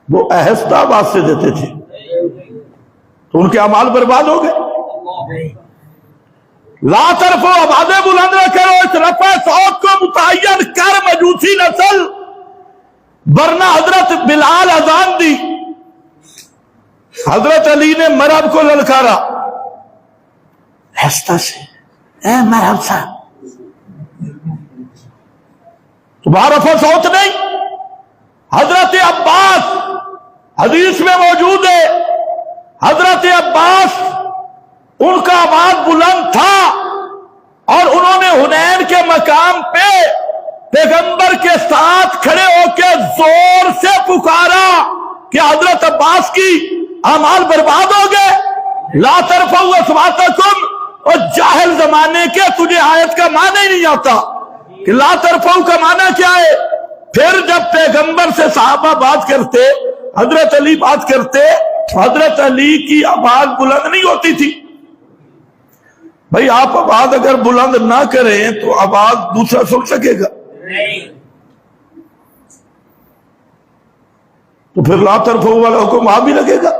S1: وہ آہستہ آواز سے دیتے تھے، تو ان کے اعمال برباد ہو گئے. لا ترفعوا، آوازیں بلند نہ کرو، اس رفع صوت کو متعین کر مجوسی نسل. ورنہ حضرت بلال اذان دی، حضرت علی نے مرحب کو للکارا آہستہ سے، اے مرحب صاحب، تمہارا رفع صوت نہیں. حضرت عباس حدیث میں موجود ہے، حضرت عباس ان کا آواز بلند تھا، اور انہوں نے حنین کے مقام پہ پیغمبر کے ساتھ کھڑے ہو کے زور سے پکارا کہ حضرت عباس کی اعمال برباد ہو گئے. لا ترفعوا اصواتکم، اور جاہل زمانے کے تجھے آیت کا معنی ہی نہیں آتا کہ لا ترفعوا کا معنی کیا ہے. پھر جب پیغمبر سے صحابہ بات کرتے، حضرت علی بات کرتے، حضرت علی کی آواز بلند نہیں ہوتی تھی. بھائی آپ آواز اگر بلند نہ کریں تو آواز دوسرا سن سکے گا؟ تو پھر لا ترفعوا والا حکم وہاں بھی لگے گا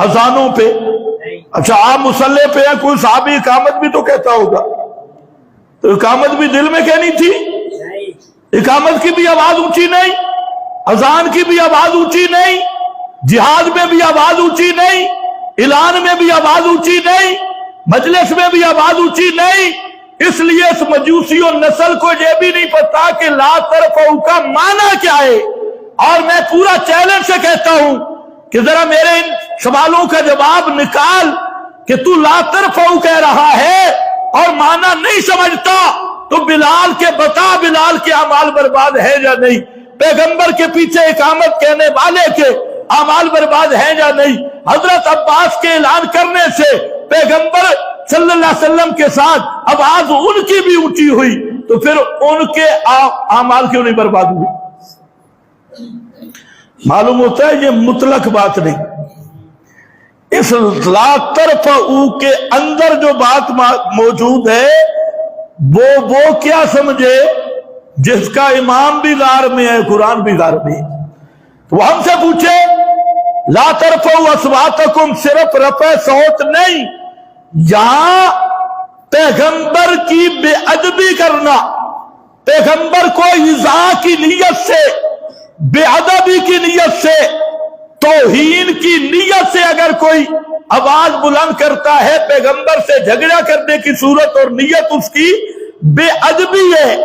S1: اذانوں پہ. اچھا آپ مصلی پہ ہیں، کوئی صحابی اقامت بھی تو کہتا ہوگا، تو اقامت بھی دل میں کہنی تھی. اقامت کی بھی آواز اونچی نہیں، اذان کی بھی آواز اونچی نہیں، جہاد میں بھی آواز اونچی نہیں، اعلان میں بھی آواز اونچی نہیں، مجلس میں بھی آواز اونچی نہیں. اس لیے اس مجوسی اور نسل کو یہ بھی نہیں پتا کہ لا ترفعوا کا معنی کیا ہے. اور میں پورا چیلنج سے کہتا ہوں کہ ذرا میرے ان سوالوں کا جواب نکال کہ تو لا ترفعوا کہہ رہا ہے اور معنی نہیں سمجھتا، تو بلال کے بتا، بلال کے اعمال برباد ہے یا نہیں؟ پیغمبر کے پیچھے اقامت کہنے والے کے اعمال برباد ہیں یا نہیں؟ حضرت عباس کے اعلان کرنے سے پیغمبر صلی اللہ علیہ وسلم کے ساتھ آواز ان کی بھی اونچی ہوئی، تو پھر ان کے اعمال کیوں نہیں برباد ہوئی؟ معلوم ہوتا ہے یہ مطلق بات نہیں، اس لا ترفعوا کے اندر جو بات موجود ہے وہ کیا سمجھے جس کا امام بھی غار میں ہے، قرآن بھی غار میں ہے. وہ ہم سے پوچھے لا ترفعوا اصواتکم صرف رفع صوت نہیں، یہاں پیغمبر کی بے ادبی کرنا، پیغمبر کو ایذاء کی نیت سے، بے ادبی کی نیت سے، توہین کی نیت سے اگر کوئی آواز بلند کرتا ہے پیغمبر سے جھگڑا کرنے کی صورت اور نیت اس کی بے ادبی ہے،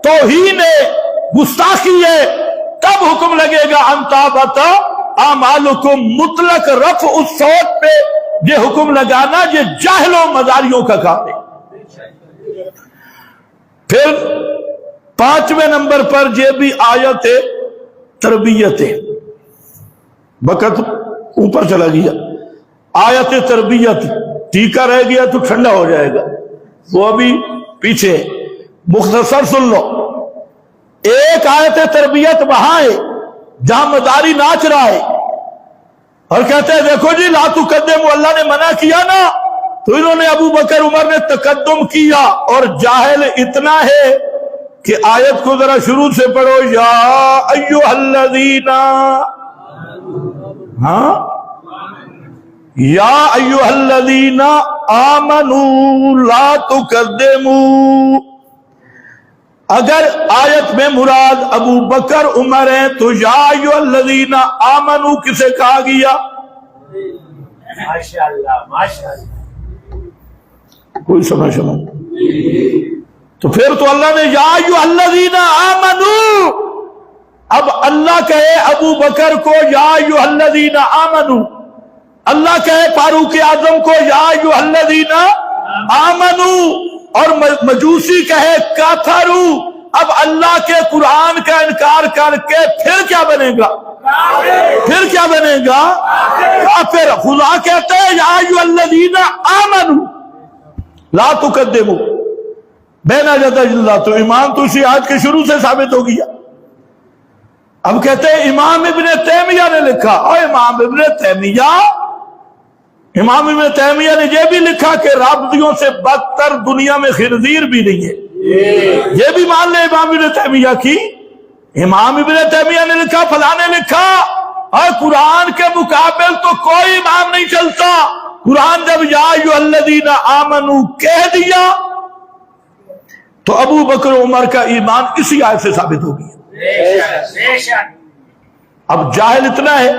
S1: توہین ہے، گستاخی ہے، تب حکم لگے گا انتابت اعمالکم. مطلق رفع الصوت پہ یہ حکم لگانا یہ جاہلوں مزاریوں کا کام ہے. پھر 5ویں نمبر پر یہ بھی آیت تربیت ہے. وقت اوپر چلا گیا. آیت تربیت ٹیکا رہ گیا تو ٹھنڈا ہو جائے گا، وہ ابھی پیچھے مختصر سن لو. ایک آیت تربیت وہاں ہے جہاں مداری ناچ رہا ہے اور کہتے ہیں دیکھو جی لا تقدموا، اللہ نے منع کیا نا تو انہوں نے ابو بکر عمر نے تقدم کیا. اور جاہل اتنا ہے کہ آیت کو ذرا شروع سے پڑھو، یا ایھا الذین، ہاں یا ایھا الذین آمنوا لا تقدموا. اگر آیت میں مراد ابو بکر عمر ہیں تو یا ایھا الذین آمنوا کسے کہا گیا؟ ماشاءاللہ ماشاءاللہ، کوئی سمجھ سمجھ. تو پھر تو اللہ نے یا ایھا الذین آمنوا، اب اللہ کہے ابو بکر کو یا ایھا الذین آمنوا، اللہ کہے فاروق اعظم کو یا ایھا الذین آمنوا، اور مجوسی کہے کافروا. اب اللہ کے قرآن کا انکار کر کے پھر کیا بنے گا؟ پھر کیا بنے گا؟ کافر. خدا کہتے ہیں یا ایھا الذین آمنوا لا تقدموا بین یدی اللہ. تو ایمان تو اسی آیت کے شروع سے ثابت ہو گیا. اب کہتے ہیں امام ابن تیمیہ نے لکھا، اور امام ابن تیمیہ نے یہ بھی لکھا کہ رافضیوں سے بدتر دنیا میں خنزیر بھی نہیں ہے. یہ بھی مان لیں امام ابن تیمیہ کی. امام ابن تیمیہ نے لکھا، فلاں نے لکھا، اور قرآن کے مقابل تو کوئی امام نہیں چلتا. قرآن جب یا ایھا الذین آمنوا کہہ دیا تو ابو بکر عمر کا ایمان اسی آیت سے ثابت ہو گیا. اب جاہل اتنا ہے،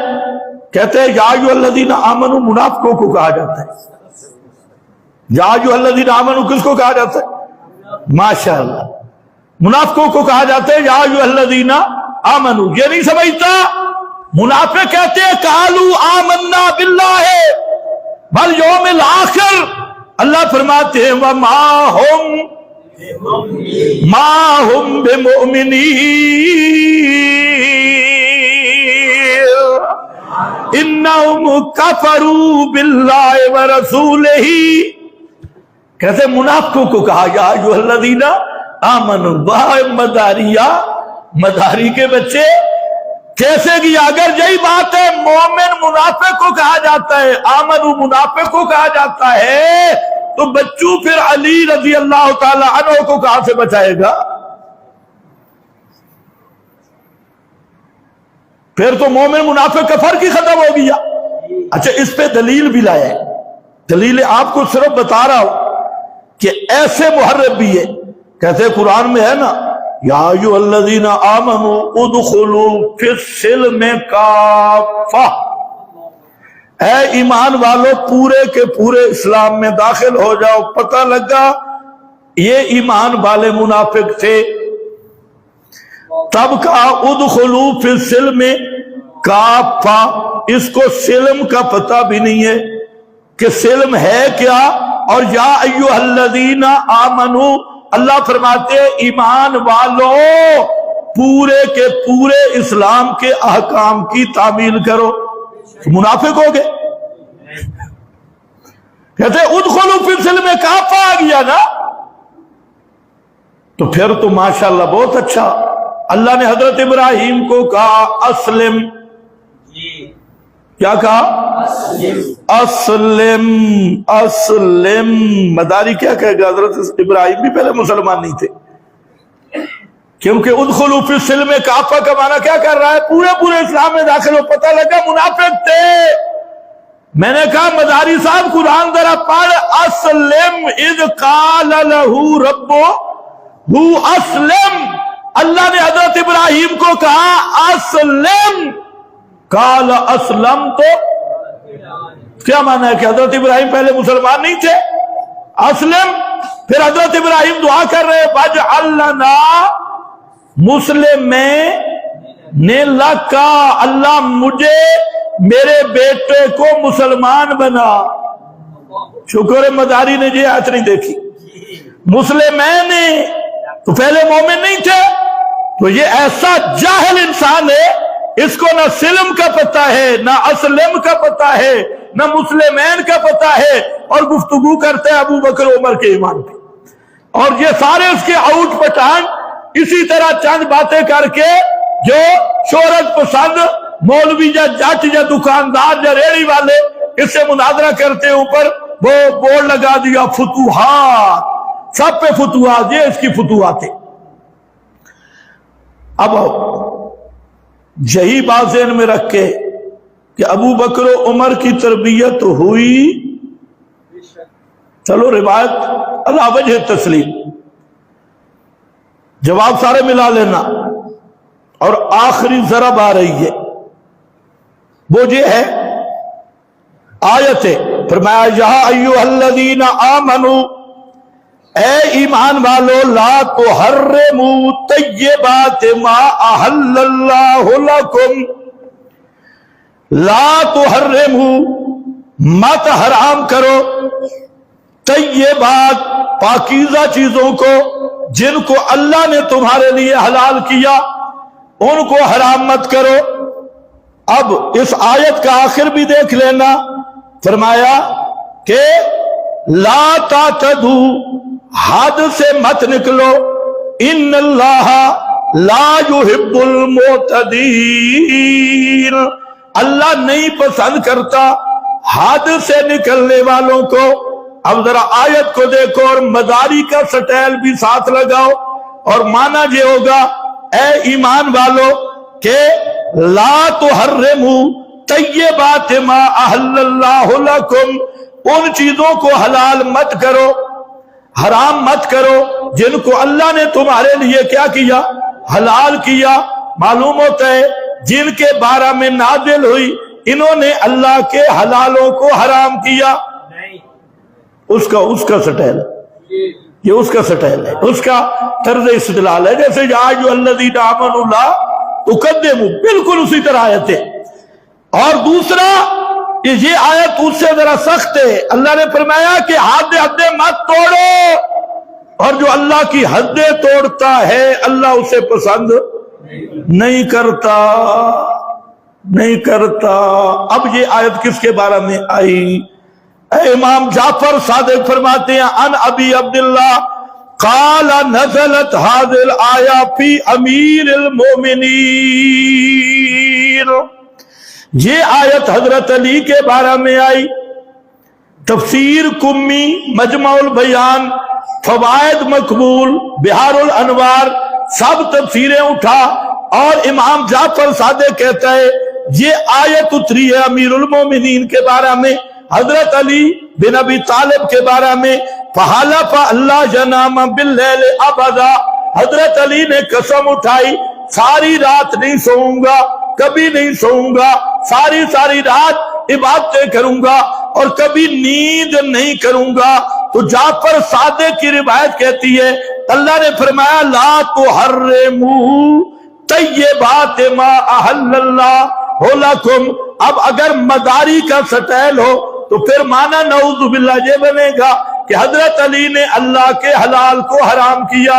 S1: کہتے ہیں یا ایھا الذین آمنوا منافقوں کو کہا جاتا ہے. یا ایھا الذین آمنوا کس کو کہا جاتا ہے؟ ماشاءاللہ، منافقوں کو کہا جاتا ہے یا ایھا الذین آمنوا. یہ نہیں سمجھتا. منافق کہتے ہیں قالوا آمنا باللہ والیوم الآخر. اللہ فرماتے ہیں وما ہم بمؤمنین انہم کفروا باللہ ورسولہ. کہتے منافقوں کو کہا یا ایھا الذین آمنوا. واہ مداری کے بچے کیسے گیا؟ اگر یہی بات ہے مومن منافق کو کہا جاتا ہے، آمنوا منافق کو کہا جاتا ہے، تو بچوں پھر علی رضی اللہ تعالی عنہ کو کہاں سے بچائے گا؟ پھر تو مومن منافق کا فرق ہی ختم ہو گیا. اچھا اس پہ دلیل بھی لایا ہے. دلیل آپ کو صرف بتا رہا ہوں کہ ایسے محرف بھی ہے. کہتے قرآن میں ہے نا یا ایھا الذین آمنوا ادخلوا فی السلم کافہ، اے ایمان والو پورے کے پورے اسلام میں داخل ہو جاؤ. پتہ لگا یہ ایمان والے منافق تھے. تب کہا ادخلوا فی السلم کافہ. اس کو سلم کا پتہ بھی نہیں ہے کہ سلم ہے کیا. اور یا ایھا الذین آمنوا، اللہ فرماتے ایمان والو پورے کے پورے اسلام کے احکام کی تعمیل کرو. منافق ہو گئے. کہتے ادخلوا فی السلم کافہ آ گیا نا، تو پھر تو ماشاءاللہ بہت اچھا. اللہ نے حضرت ابراہیم کو کہا اسلم، کیا کہا؟ اسلم اسلم. مداری کیا کہے گا؟ حضرت ابراہیم بھی پہلے مسلمان نہیں تھے، کیونکہ ادخلوا فی السلم کافہ کا معنی کیا کر رہا ہے؟ پورے اسلام میں داخل ہو. پتہ لگا منافق تھے. میں نے کہا مداری صاحب قرآن ذرا پڑھ. اسلم اذ قال له ربہ اسلم. اللہ نے حضرت ابراہیم کو کہا اسلم. قال اسلم، تو کیا معنی ہے کہ حضرت ابراہیم پہلے مسلمان نہیں تھے؟ اسلم. پھر حضرت ابراہیم دعا کر رہے واجعل لنا مسلمین لک، اللہ مجھے میرے بیٹے کو مسلمان بنا. شکر مداری نے یہ آیت نہیں دیکھی. مسلمین تو پہلے مومن نہیں تھے. تو یہ ایسا جاہل انسان ہے، اس کو نہ سلم کا پتہ ہے، نہ اسلم کا پتہ ہے، نہ مسلمین کا پتہ ہے، اور گفتگو کرتے ہیں ابو بکر عمر کے ایمان پہ. اور یہ سارے اس کے آؤٹ پٹھان اسی طرح چند باتیں کر کے جو شہرت پسند مولوی یا جٹ یا دکاندار یا ریڑی والے اس سے مناظرہ کرتے ہیں، اوپر وہ بورڈ لگا دیا فتوحات، سب پہ فتوحات، یہ اس کی فتوحات ہے. اب یہی بات ذہن میں رکھ کے کہ ابو بکر و عمر کی تربیت ہوئی، چلو روایت اللہ وجہ تسلیم، جواب سارے ملا لینا. اور آخری ضرب آ رہی ہے، وہ یہ ہے آیت ہے. فرمایا یا ایھا الذین آمنوا، اے ایمان والو، لا تحرموا طیبات ما احل اللہ لکم. لا تحرموا، مت حرام کرو، طیبات، پاکیزہ چیزوں کو جن کو اللہ نے تمہارے لیے حلال کیا، ان کو حرام مت کرو. اب اس آیت کا آخر بھی دیکھ لینا. فرمایا کہ لا تعتدوا، حد سے مت نکلو، ان اللہ لا يحب المعتدین، اللہ نہیں پسند کرتا حد سے نکلنے والوں کو. اب ذرا آیت کو دیکھو اور مداری کا سٹائل بھی ساتھ لگاؤ، اور معنی یہ ہوگا اے ایمان والو کہ لا تحرموا طیبات ما احل اللہ لکم، ان چیزوں کو حلال مت کرو، حرام مت کرو جن کو اللہ نے تمہارے لیے کیا کیا؟ حلال کیا. معلوم ہوتا ہے جن کے بارے میں نازل ہوئی انہوں نے اللہ کے حلالوں کو حرام کیا. اس کا سٹائل، یہ اس کا سٹائل ہے، اس کا طرز استدلال ہے. جیسے یا ایھا الذین آمنوا لا تقدموا، بالکل اسی طرح آیت ہے. اور دوسرا یہ آیت اس سے ذرا سخت ہے. اللہ نے فرمایا کہ حدیں مت توڑو، اور جو اللہ کی حدیں توڑتا ہے اللہ اسے پسند نہیں کرتا. اب یہ آیت کس کے بارے میں آئی؟ امام جعفر صادق فرماتے ہیں ان ابی عبداللہ قال نزلت هذه الآیہ فی امیر المومنین. یہ آیت حضرت علی کے بارے میں آئی. تفسیر کمی، مجمع البیان، فوائد مقبول، بہار الانوار، سب تفسیریں اٹھا، اور امام جعفر صادق کہتا ہے یہ آیت اتری ہے امیر المومنین کے بارے میں، حضرت علی بن ابی طالب کے بارے میں. فحلف اللہ ینام باللیل ابدا، حضرت علی نے قسم اٹھائی ساری رات نہیں سوؤں گا، کبھی نہیں سوؤں گا، ساری رات عبادتیں کروں گا اور کبھی نیند نہیں کروں گا. تو جعفر صادق کی روایت کہتی ہے اللہ نے فرمایا لا تحرموا طیبات ما احل اللہ لکم. اب اگر مداری کا سٹائل ہو تو پھر معنی نعوذ باللہ یہ بنے گا کہ حضرت علی نے اللہ کے حلال کو حرام کیا.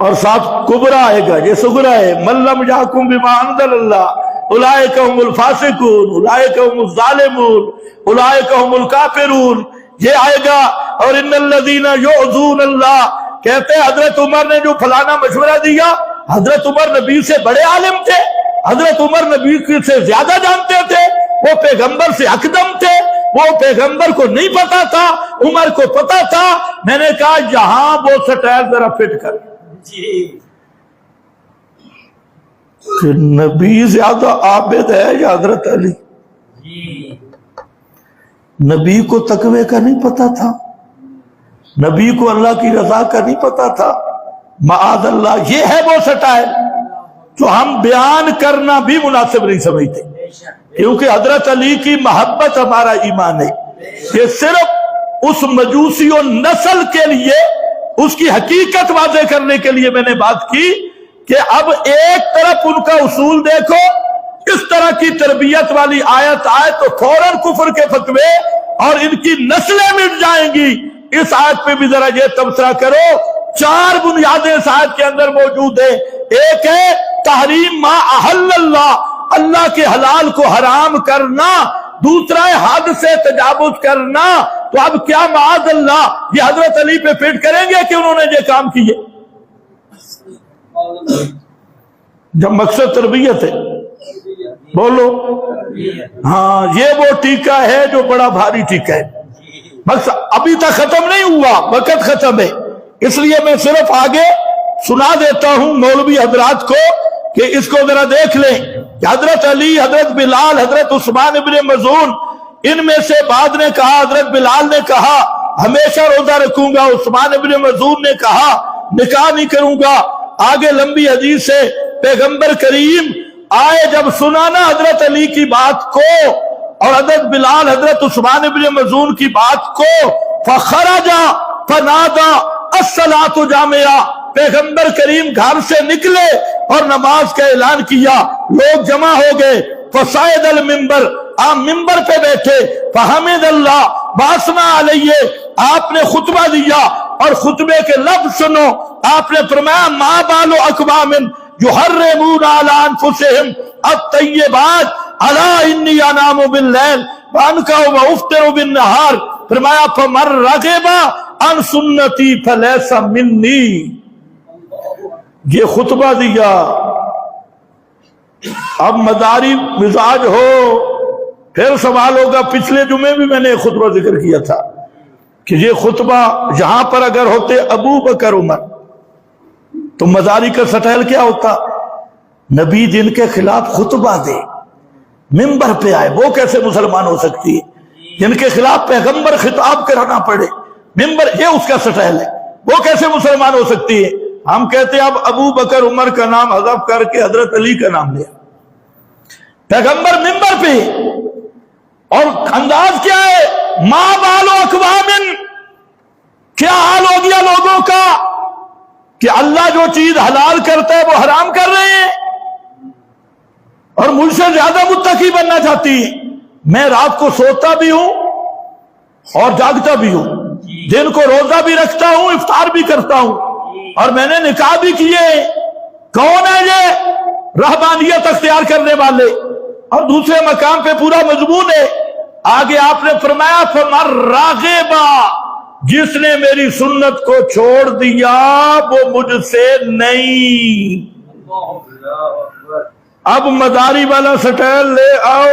S1: اور ساتھ کبرا آئے گا، یہ سغرا ہے، من لم یحکم بما انزل اللہ اولئک هم الفاسقون اولئک هم الظالمون اولئک هم الکافرون، یہ آئے گا. اور ان الذین یؤذون اللہ، کہتے ہیں حضرت عمر نے جو فلانا مشورہ دیا، حضرت عمر نبی سے بڑے عالم تھے، حضرت عمر نبی سے زیادہ جانتے تھے، وہ پیغمبر سے اقدم تھے، وہ پیغمبر کو نہیں پتا تھا، عمر کو پتا تھا۔ میں نے کہا یہاں وہ سٹائل ذرا فٹ کر کہ نبی زیادہ عابد ہے یا حضرت علی؟ نبی کو تقوی کا نہیں پتا تھا، نبی کو اللہ کی رضا کا نہیں پتا تھا، معاذ اللہ۔ یہ ہے وہ سٹائل جو ہم بیان کرنا بھی مناسب نہیں سمجھتے، کیونکہ حضرت علی کی محبت ہمارا ایمان ہے۔ یہ صرف اس مجوسی و نسل کے لیے، اس کی حقیقت واضح کرنے کے لیے میں نے بات کی کہ اب ایک طرف ان کا اصول دیکھو، اس طرح کی تربیت والی آیت آئے تو فوراً کفر کے فتوے اور ان کی نسلیں مٹ جائیں گی۔ اس آیت پہ بھی ذرا یہ تبصرہ کرو، 4 بنیادیں اس آیت کے اندر موجود ہیں۔ ایک ہے تحریم ما احل اللہ، اللہ کے حلال کو حرام کرنا۔ دوسرا ہے حد سے تجاوز کرنا۔ تو اب کیا معاذ اللہ یہ حضرت علی پہ فٹ کریں گے کہ انہوں نے یہ کام کیے؟ جب مقصد تربیت ہے، بولو ہاں، یہ وہ ٹیکہ ہے جو بڑا بھاری ٹیکہ ہے۔ مقصد ابھی تک ختم نہیں ہوا، وقت ختم ہے، اس لیے میں صرف آگے سنا دیتا ہوں مولوی حضرات کو کہ اس کو ذرا دیکھ لیں کہ حضرت علی، حضرت بلال، حضرت عثمان ابن مظعون، ان میں سے بعد نے کہا، حضرت بلال نے کہا ہمیشہ روزہ رکھوں گا، عثمان ابن مظعون نے کہا نکاح نہیں کروں گا۔ آگے لمبی حدیث ہے، پیغمبر کریم آئے، جب سنا نا حضرت علی کی بات کو اور حضرت بلال، حضرت عثمان ابن مظعون کی بات کو، فخرج فنادى الصلاۃ جامعہ، پیغمبر کریم گھر سے نکلے اور نماز کا اعلان کیا، لوگ جمع ہو گئے، فصعد المنبر، آپ ممبر پہ بیٹھے، فحمد اللہ واثنى علیہ، آپ نے خطبہ دیا اور خطبے کے لفظ سنو، آپ نے فرمایا ما بال اقوام یحرمون علی انفسہم الطیبات الا انی انام باللیل وانکح وافطر بالنہار، فرمایا فمن رغب عن سنتی فلیس منی۔ یہ خطبہ دیا، اب مداری مزاج ہو، پھر سوال ہوگا۔ پچھلے جمعے بھی میں نے خطبہ ذکر کیا تھا کہ یہ خطبہ یہاں پر اگر ہوتے ابو بکر عمر تو مزاری کا سٹائل کیا ہوتا؟ نبی جن کے خلاف خطبہ دے، ممبر پہ آئے، وہ کیسے مسلمان ہو سکتی ہے؟ جن کے خلاف پیغمبر خطاب کرانا پڑے، ممبر، یہ اس کا سٹائل ہے، وہ کیسے مسلمان ہو سکتی ہے؟ ہم کہتے ہیں اب ابو بکر عمر کا نام حذف کر کے حضرت علی کا نام لیا، پیغمبر ممبر پہ، اور انداز کیا ہے؟ ما بال اقوام، کیا حال ہو گیا لوگوں کا کہ اللہ جو چیز حلال کرتا ہے وہ حرام کر رہے ہیں، اور مجھ سے زیادہ متقی بننا چاہتی ہیں۔ میں رات کو سوتا بھی ہوں اور جاگتا بھی ہوں، دن کو روزہ بھی رکھتا ہوں، افطار بھی کرتا ہوں، اور میں نے نکاح بھی کیے۔ کون ہے یہ رہبانیت اختیار کرنے والے؟ اور دوسرے مقام پہ پورا مضمون ہے۔ آگے آپ نے فرمایا فمن راغب، جس نے میری سنت کو چھوڑ دیا وہ مجھ سے نہیں۔ اب مداری والا سٹائل لے آؤ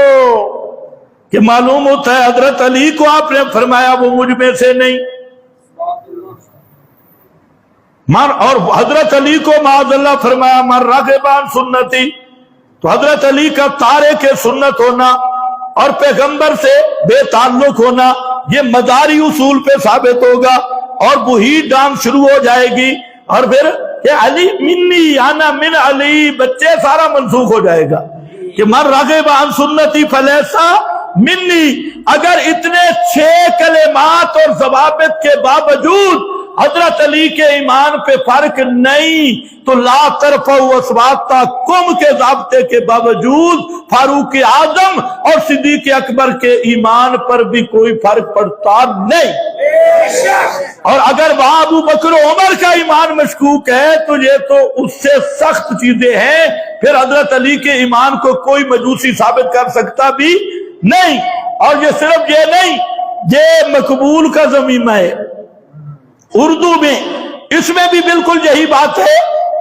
S1: کہ معلوم ہوتا ہے حضرت علی کو آپ نے فرمایا وہ مجھ میں سے نہیں، اور حضرت علی کو معاذ اللہ فرمایا من راغب عن سنتی۔ تو حضرت علی کا تارک سنت ہونا اور پیغمبر سے بے تعلق ہونا، یہ مداری اصول پہ ثابت ہوگا، اور وہی ڈانس شروع ہو جائے گی، اور پھر کہ علی منی انا من علی، بچے سارا منسوخ ہو جائے گا کہ من راغب عن سنتی فلیس منی۔ اگر اتنے 6 کلمات اور ضوابط کے باوجود حضرت علی کے ایمان پہ فرق نہیں، تو لا ترفعوا اصواتکم کے ضابطے کے باوجود فاروق اعظم اور صدیق اکبر کے ایمان پر بھی کوئی فرق پڑتا نہیں۔ اور اگر وہاں ابو بکر و عمر کا ایمان مشکوک ہے تو یہ تو اس سے سخت چیزیں ہیں، پھر حضرت علی کے ایمان کو کوئی مجوسی ثابت کر سکتا بھی نہیں۔ اور یہ صرف یہ نہیں، یہ مقبول کا ضمیمہ ہے اردو میں، اس میں بھی بالکل یہی بات ہے۔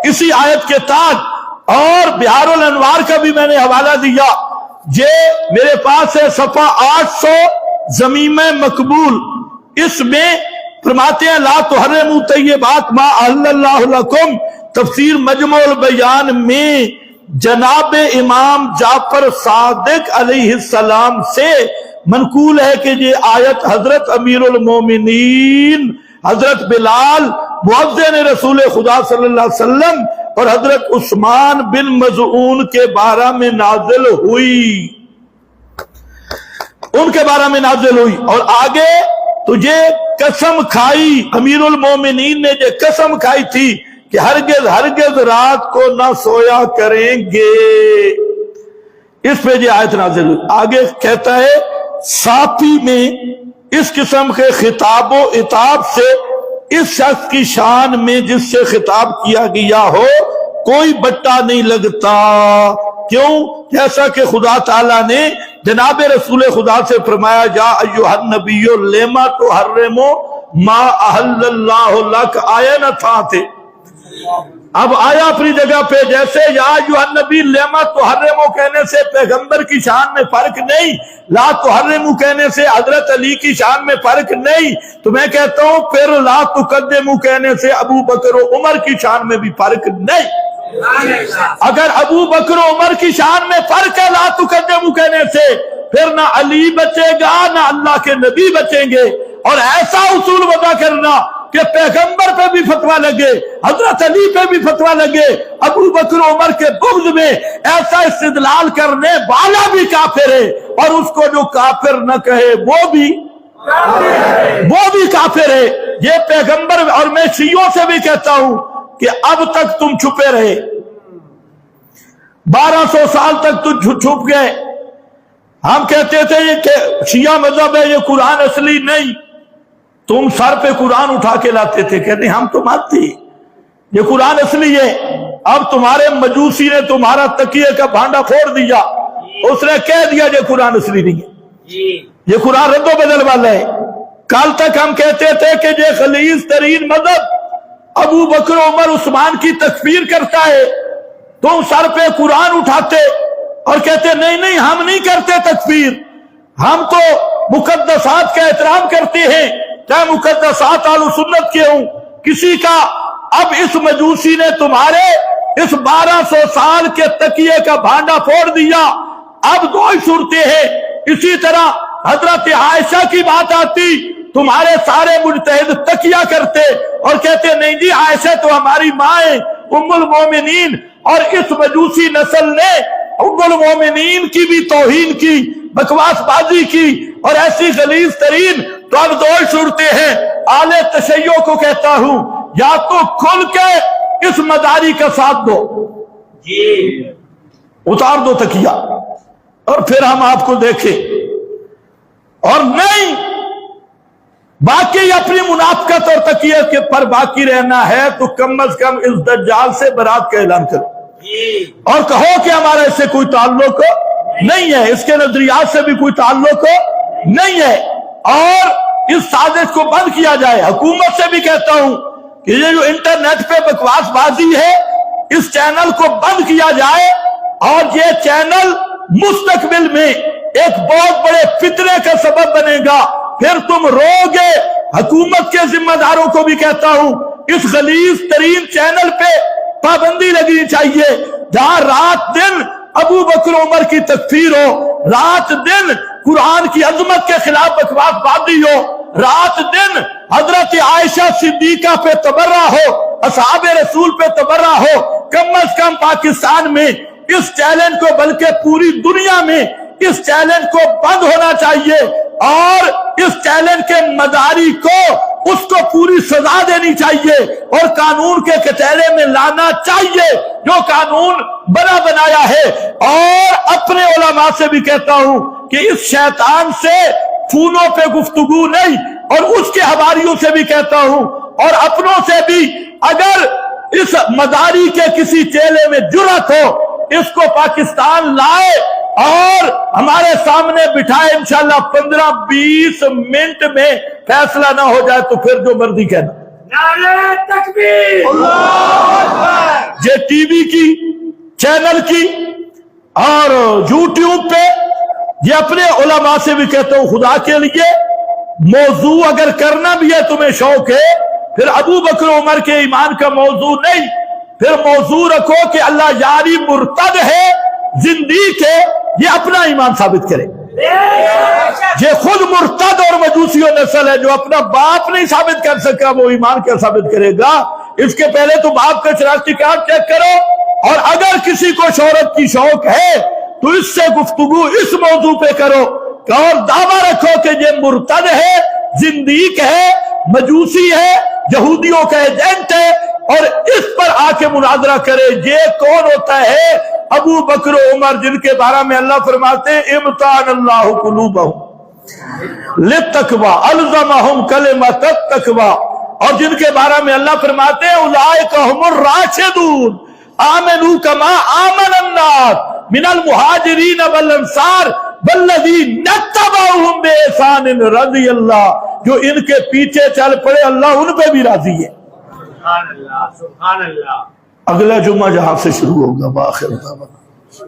S1: اسی آیت کے تحت اور بہار الانوار کا بھی میں نے حوالہ دیا، یہ میرے پاس ہے صفحہ 800 ضمیم مقبول، اس میں فرماتے ہیں لا تحرموا طیبات ما احل اللہ لکم، تفسیر مجموع البیان میں جناب امام جعفر صادق علیہ السلام سے منقول ہے کہ یہ آیت حضرت امیر المومنین حضرت بلال مؤذن رسول خدا صلی اللہ علیہ وسلم اور حضرت عثمان بن مظعون کے بارے میں نازل ہوئی، ان کے بارے میں نازل ہوئی۔ اور آگے تجھے قسم کھائی، امیر المومنین نے جو قسم کھائی تھی کہ ہرگز ہرگز رات کو نہ سویا کریں گے، اس پہ یہ آیت نازل ہوئی۔ آگے کہتا ہے ساتھی میں اس قسم کے خطاب و عتاب سے اس شخص کی شان میں جس سے خطاب کیا گیا ہو کوئی بٹا نہیں لگتا، کیوں؟ جیسا کہ خدا تعالیٰ نے جناب رسول خدا سے فرمایا یا ایھا النبی لما تحرم ما احل اللہ لک، آیا نہ تھا تھے، اب آیا اپنی جگہ پہ، جیسے یا ایھا النبی لما تحرم کہنے سے پیغمبر کی شان میں فرق نہیں، لا تحرم کہنے سے حضرت علی کی شان میں فرق نہیں، تو میں کہتا ہوں پھر لا تقدم کہنے سے ابو بکر و عمر کی شان میں بھی فرق نہیں۔ اگر ابو بکر و عمر کی شان میں فرق ہے لا تقدم کہنے سے، پھر نہ علی بچے گا نہ اللہ کے نبی بچیں گے۔ اور ایسا اصول وضع کرنا کہ پیغمبر پہ بھی فتویٰ لگے، حضرت علی پہ بھی فتویٰ لگے، ابو بکر و عمر کے بغض میں، ایسا استدلال کرنے والا بھی کافر ہے، اور اس کو جو کافر نہ کہے وہ بھی کافر ہے۔ یہ پیغمبر، اور میں شیعوں سے بھی کہتا ہوں کہ اب تک تم چھپے رہے، 1200 سال تک تم چھپ گئے۔ ہم کہتے تھے یہ کہ شیعہ مذہب ہے، یہ قرآن اصلی نہیں، تم سر پہ قرآن اٹھا کے لاتے تھے، کہتے ہم تو مانتے یہ قرآن اصلی ہے۔ اب تمہارے مجوسی نے تمہارا تکیے کا بھانڈا پھوڑ دیا، اس نے کہہ دیا یہ قرآن اصلی نہیں ہے، یہ قرآن رد و بدل والا ہے۔ کل تک ہم کہتے تھے کہ یہ خلیص ترین مذہب ابو بکر عمر عثمان کی تکفیر کرتا ہے، تم سر پہ قرآن اٹھاتے اور کہتے نہیں نہیں ہم نہیں کرتے تکفیر، ہم تو مقدسات کا احترام کرتے ہیں، چاہے مقدسات اہل سنت کے ہوں کسی کا۔ اب اس مجوسی نے تمہارے اس 1200 سال کے تکیے کا بھانڈا پھوڑ دیا۔ اب دو ہی صورتیں ہیں، اسی طرح حضرت عائشہ کی بات آتی، تمہارے سارے مجتہد تکیہ کرتے اور کہتے نہیں جی عائشہ تو ہماری ماں ہے ام المومنین، اور اس مجوسی نسل نے ام المومنین کی بھی توہین کی، بکواس بازی کی، اور ایسی غلیظ ترین۔ تو اب دو صورتیں ہیں، آل تشیع کو کہتا ہوں یا تو کھل کے اس مداری کا ساتھ دو، اتار دو تکیہ اور پھر ہم آپ کو دیکھیں، اور نہیں باقی اپنی منافقت اور تکیہ کے پر باقی رہنا ہے تو کم از کم اس دجال سے برات کا اعلان کرو اور کہو کہ ہمارا اس سے کوئی تعلق نہیں ہے، اس کے نظریات سے بھی کوئی تعلق نہیں ہے، اور اس سازش کو بند کیا جائے۔ حکومت سے بھی کہتا ہوں کہ یہ جو انٹرنیٹ پہ بکواس بازی ہے اس چینل کو بند کیا جائے، اور یہ چینل مستقبل میں ایک بہت بڑے فتنے کا سبب بنے گا، پھر تم رو گے۔ حکومت کے ذمہ داروں کو بھی کہتا ہوں اس غلیظ ترین چینل پہ پابندی لگنی چاہیے، جہاں رات دن ابو بکر عمر کی تکفیر ہو، رات دن قرآن کی عظمت کے خلاف بکواس بازی ہو، رات دن حضرت عائشہ صدیقہ پہ تبرہ ہو، اصحاب رسول پہ تبرہ ہو۔ کم از کم پاکستان میں اس چیلنج کو، بلکہ پوری دنیا میں اس چیلنج کو بند ہونا چاہیے، اور اس چیلنج کے مداری کو اس کو پوری سزا دینی چاہیے اور قانون کے کچہرے میں لانا چاہیے جو قانون بنایا ہے۔ اور اپنے علماء سے بھی کہتا ہوں کہ اس شیطان سے فونوں پہ گفتگو نہیں، اور اس کے حواریوں سے بھی کہتا ہوں اور اپنوں سے بھی، اگر اس مداری کے کسی چیلے میں جرأت ہو اس کو پاکستان لائے اور ہمارے سامنے بٹھائے، انشاءاللہ 15-20 منٹ میں فیصلہ نہ ہو جائے تو پھر جو مرضی کہنا۔ نعرہ تکبیر، اللہ اکبر۔ یہ ٹی وی کی چینل کی اور یوٹیوب پہ، یہ اپنے علماء سے بھی کہتا ہوں خدا کے لیے، موضوع اگر کرنا بھی ہے تمہیں شوق ہے، پھر ابو بکر عمر کے ایمان کا موضوع نہیں، پھر موضوع رکھو کہ اللہ یاری مرتد ہے، زندیق ہے، یہ اپنا ایمان ثابت کرے۔ یہ خود مرتد اور مجوسی و نسل ہے، جو اپنا باپ نہیں ثابت کر سکا وہ ایمان کیا ثابت کرے گا؟ اس کے پہلے تو باپ کا شناختی کارڈ چیک کرو، اور اگر کسی کو شہرت کی شوق ہے تو اس سے گفتگو اس موضوع پہ کرو، اور دعویٰ رکھو کہ یہ مرتد ہے، زندیق ہے، مجوسی ہے، یہودیوں کا ایجنٹ ہے، اور اس پر آ کے مناظرہ کرے۔ یہ کون ہوتا ہے؟ ابو بکر و عمر، جن کے بارے میں اللہ فرماتے ہیں امتحان اللہ قلوبہم للتقوی الزمہم کلمۃ التقوی، اور جن کے بارے میں اللہ فرماتے ہیں اولئک ھم الراشدون آمنوا کما آمن الناس من المہاجرین والانصار والذین اتبعوہم بإحسان رضی اللہ، جو ان کے پیچھے چل پڑے اللہ ان پہ بھی راضی ہے۔
S2: سبحان اللہ، سبحان اللہ۔
S1: اگلا جمعہ جہاں سے شروع ہوگا، بآخر دعوانا